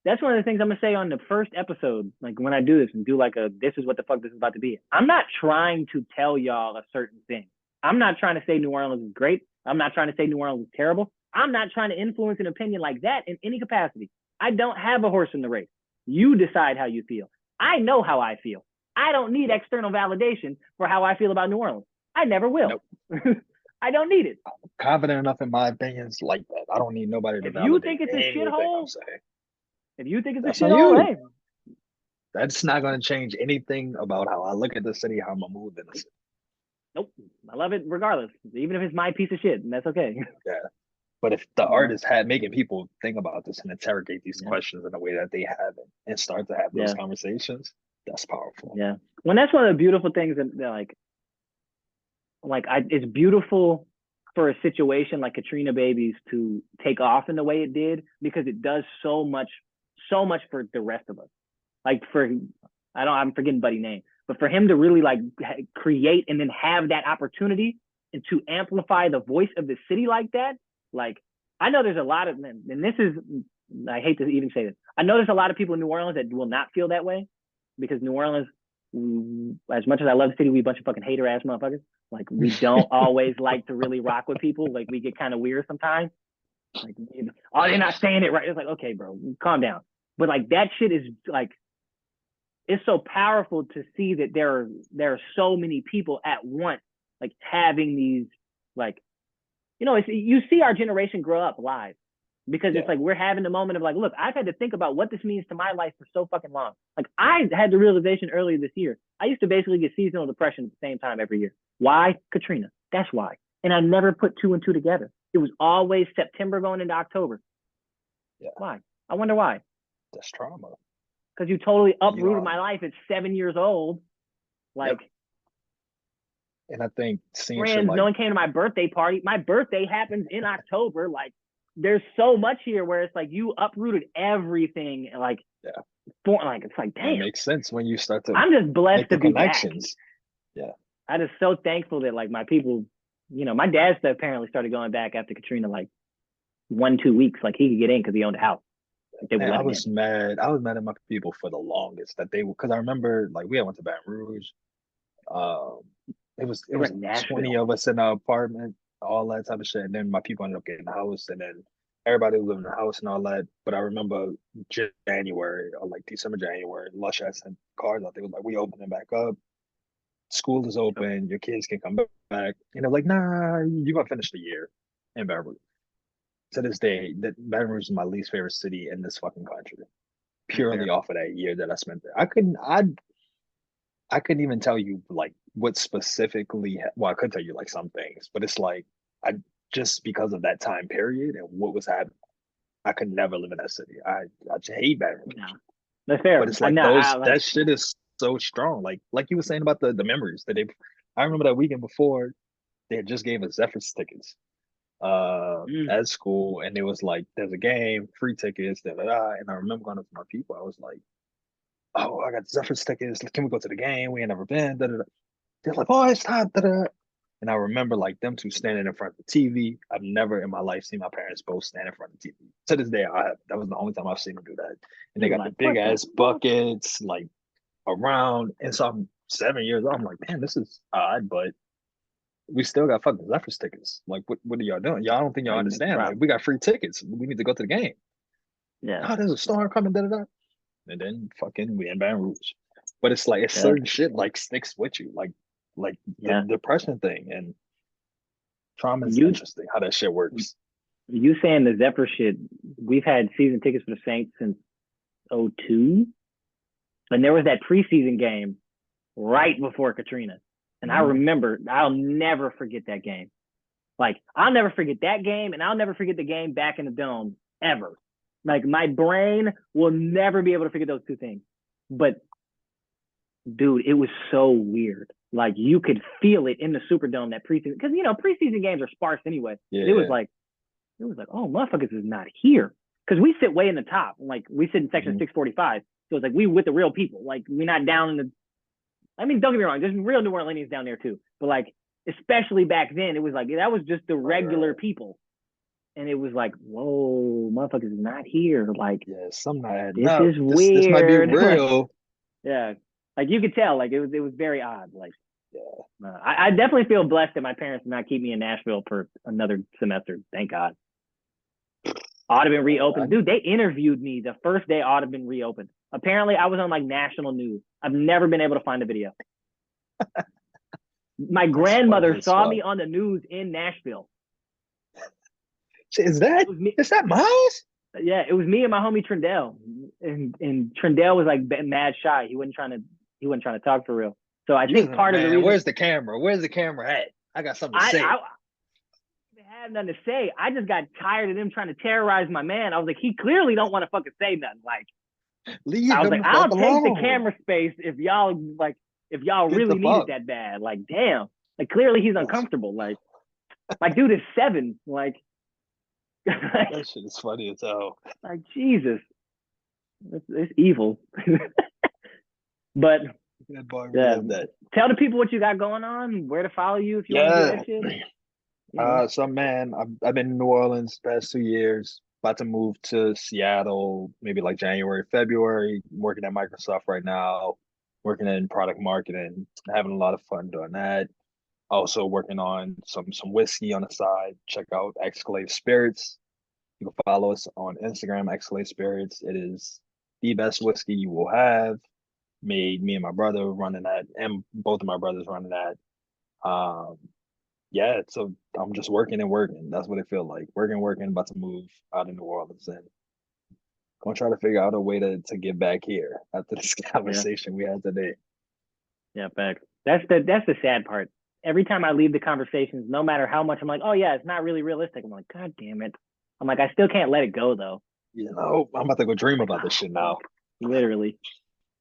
that's one of the things I'm gonna say on the first episode. Like when I do this and do like this is what the fuck this is about to be. I'm not trying to tell y'all a certain thing. I'm not trying to say New Orleans is great. I'm not trying to say New Orleans is terrible. I'm not trying to influence an opinion like that in any capacity. I don't have a horse in the race. You decide how you feel. I know how I feel. I don't need Yep. external validation for how I feel about New Orleans. I never will. Nope. I don't need it. Confident enough in my opinions like that. I don't need nobody to If you validate think it's a anything I'm shithole, saying. if you think it's a That's on shithole, you. hey, That's not going to change anything about how I look at the city, how I'm gonna move in the city. nope, I love it regardless, even if it's my piece of shit, and that's okay. Yeah. But if the You know? artist had making people think about this and interrogate these Yeah, questions in a way that they haven't and start to have those yeah, conversations, that's powerful. yeah. When that's one of the beautiful things that it's beautiful for a situation like Katrina Babies to take off in the way it did because it does so much for the rest of us. Like I'm forgetting Buddy name, but for him to really like create and then have that opportunity and to amplify the voice of the city like that, like I know there's a lot of, and this is, I hate to even say this, I know there's a lot of people in New Orleans that will not feel that way because New Orleans, as much as I love the city, we a bunch of fucking hater ass motherfuckers. Like we don't always like to really rock with people. Like we get kind of weird sometimes. Like, oh, they're not saying it right. It's like, okay, bro, calm down. But like that shit is like, it's so powerful to see that there are so many people at once, like having these, like, it's, you see our generation grow up live because it's like we're having the moment of like, look, I've had to think about what this means to my life for so fucking long. Like I had the realization earlier this year. I used to basically get seasonal depression at the same time every year. Why? Katrina. That's why. And I never put two and two together. It was always September going into October. Yeah. Why? I wonder why. That's trauma. Because you totally uprooted my life at 7 years old. Like, and I think seeing friends, like, no one came to my birthday party. My birthday happens in October. Like, there's so much here where it's like you uprooted everything. Like, it's like, damn. It makes sense when you start to. I'm just blessed to be connections. Back. Yeah. I'm just so thankful that like my people, my dad apparently started going back after Katrina, like 1-2 weeks. Like he could get in because he owned a house. Like, I was mad. I was mad at my people for the longest that they, because I remember like we had went to Baton Rouge. It was 20 of us in an apartment, all that type of shit. And then my people ended up getting a house, and then everybody was living in the house and all that. But I remember January or like December, January, Lush had sent cards out. They was like, we opening back up. School is open. Your kids can come back. And they're like, nah, you're gonna finish the year in Baton Rouge. To this day, that Baton Rouge is my least favorite city in this fucking country, purely off of that year that I spent there. I couldn't even tell you like what specifically. Well, I could tell you like some things, but it's like I just because of that time period and what was happening, I could never live in that city. I just hate Baton Rouge. No. That's fair. But it's like that shit is so strong. Like you were saying about the memories that I remember that weekend before they had just gave us Zephyrs tickets at school, and it was like there's a game, free tickets, da da da. And I remember going up to my people, I was like, oh, I got Zephyrs tickets. Can we go to the game? We ain't never been. Da, da, da. They're like, oh, it's time. Da, da. And I remember like them two standing in front of the TV. I've never in my life seen my parents both stand in front of the TV. To this day, that was the only time I've seen them do that. And they got the big ass buckets like around. And so I'm 7 years old. I'm like, man, this is odd, but we still got fucking Zephyrs tickets. Like, what are y'all doing? Y'all don't think y'all understand. Like, we got free tickets. We need to go to the game. Yeah. Oh, there's a storm coming, da da da. And then fucking we in Baton Rouge. But it's like certain shit like sticks with you. Like the depression thing and trauma is interesting how that shit works. You saying the Zephyr shit, we've had season tickets for the Saints since 2002. And there was that preseason game right before Katrina. And I remember, I'll never forget that game. Like, I'll never forget that game, and I'll never forget the game back in the Dome, ever. Like, my brain will never be able to forget those two things. But, dude, it was so weird. Like, you could feel it in the Superdome, that preseason. Because, preseason games are sparse anyway. Yeah. It was like, oh, motherfuckers is not here. Because we sit way in the top. Like, we sit in section 645. So it's like, we with the real people. Like, we're not down in the... I mean, don't get me wrong. There's real New Orleanians down there, too. But, like, especially back then, it was like, that was just the regular people. And it was like, whoa, motherfuckers is not here. Like, something this is weird. This might be real. Yeah. Like, you could tell. Like, it was very odd. Like, I definitely feel blessed that my parents did not keep me in Nashville for another semester. Thank God. Audubon reopened. Dude, they interviewed me the first day Audubon reopened. Apparently, I was on like national news. I've never been able to find a video. My grandmother saw me on the news in Nashville. Is that Miles? Yeah, it was me and my homie Trindell. And Trindell was like mad shy. He wasn't trying to talk for real. So I think part of the reason. Where's the camera? Where's the camera at? I got something to say. I have nothing to say. I just got tired of them trying to terrorize my man. I was like, he clearly don't want to fucking say nothing. Like, I was like, I'll take the camera space if y'all really need it that bad. Like, damn. Like, clearly he's uncomfortable. Like, my dude is 7. Like, that shit is funny as hell. Like, Jesus. It's evil. But That boy yeah, love that. tell the people what you got going on, where to follow you if you want to do Yeah. that shit. You know, So man, I've been in New Orleans past 2 years. About to move to Seattle, maybe like January, February. Working at Microsoft right now, working in product marketing, having a lot of fun doing that. Also working on some whiskey on the side. Check out Exclave Spirits. You can follow us on Instagram, Exclave Spirits. It is the best whiskey you will have. Made me and my brother running that, and both of my brothers running that. Um, yeah, so I'm just working and working. That's what it feels like. Working, working, about to move out of New Orleans and gonna try to figure out a way to get back here after this yeah, conversation we had today. yeah, facts. That's the sad part. Every time I leave the conversations, no matter how much I'm like, oh yeah, it's not really realistic. I'm like, God damn it. I'm like, I still can't let it go though. I'm about to go dream Like, about this oh shit now. fuck, literally.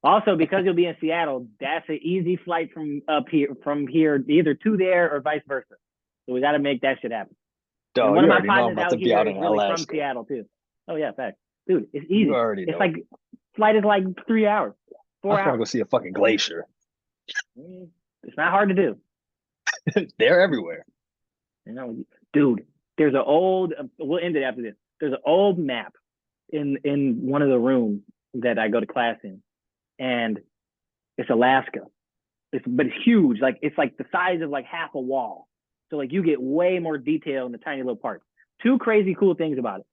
Also, because you'll be in Seattle, that's an easy flight from here, either to there or vice versa. So we got to make that shit happen. And Dog, one you of my already know I'm partners about out to be here out is in really from Alaska. Seattle too. Oh yeah, fact, dude, it's You easy. already It's know. like flight is like 3 hours, I four just want to go hours. see a fucking glacier. It's not hard to do. They're everywhere. You know, dude. There's an old. We'll end it after this. There's an old map in one of the rooms that I go to class in, and it's Alaska. But it's huge. Like it's like the size of like half a wall. So like you get way more detail in the tiny little parts. Two crazy cool things about it.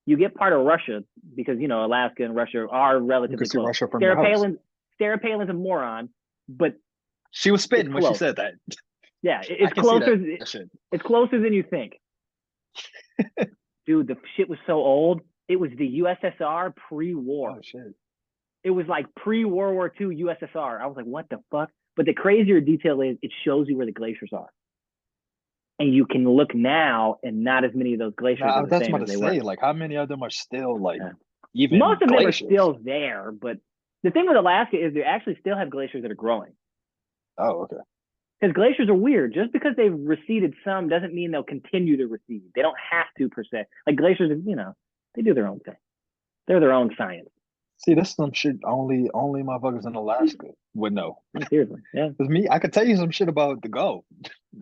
You get part of Russia because you know Alaska and Russia are You can relatively see close. Russia from your Sarah house. Palin, Sarah Palin's a moron, but She was it's spitting when she close. said that. Yeah, I it's can see closer. that shit. It's closer than you think, dude. The shit was so old. It was the USSR pre-war. Oh shit. It was like pre-World War II USSR. I was like, what the fuck? But the crazier detail is it shows you where the glaciers are. And you can look now and not as many of those glaciers are Nah, the that's same what as to they were. say. Like, how many of them are still like Yeah. even Most of them are glaciers? still there, but the thing with Alaska is they actually still have glaciers that are growing. Oh, okay. Because glaciers are weird. Just because they've receded some doesn't mean they'll continue to recede. They don't have to per se. Like glaciers, you know, they do their own thing. They're their own science. See, this some shit only motherfuckers in Alaska would know. Seriously, yeah. Cause me, I could tell you some shit about the Gulf,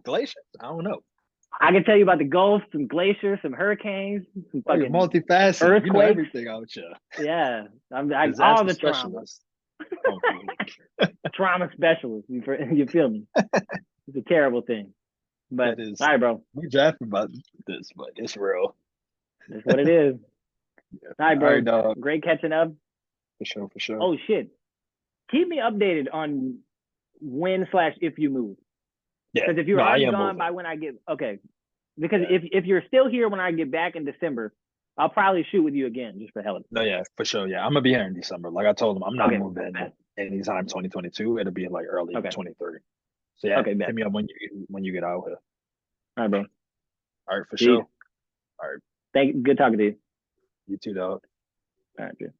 glaciers. I don't know. I can tell you about the Gulf, some glaciers, some hurricanes, some Oh, you're fucking multifaceted. You know earthquakes. everything out here. Yeah, all Disaster the trauma. specialist. Oh, Trauma specialist. You feel me? It's a terrible thing. But that is. all right, bro. We drafting about this, but it's real. That's what it is. Yeah. All right, All bro. right, dog. Great catching up. For sure, for sure. Oh shit. Keep me updated on when/if you move. Yeah. Because if you're No, I already am gone moving. by when I get okay. Because Yeah. if you're still here when I get back in December, I'll probably shoot with you again just for hell of it. No, yeah, for sure. Yeah, I'm gonna be here in December. Like I told him, I'm not Okay. moving anytime 2022. It'll be like early Okay. 2030. So yeah, Okay, bet. hit me up when you get out here. All right, bro. All right, for Peace. sure. All right, Good talking to you. you too, dog. All right, dude.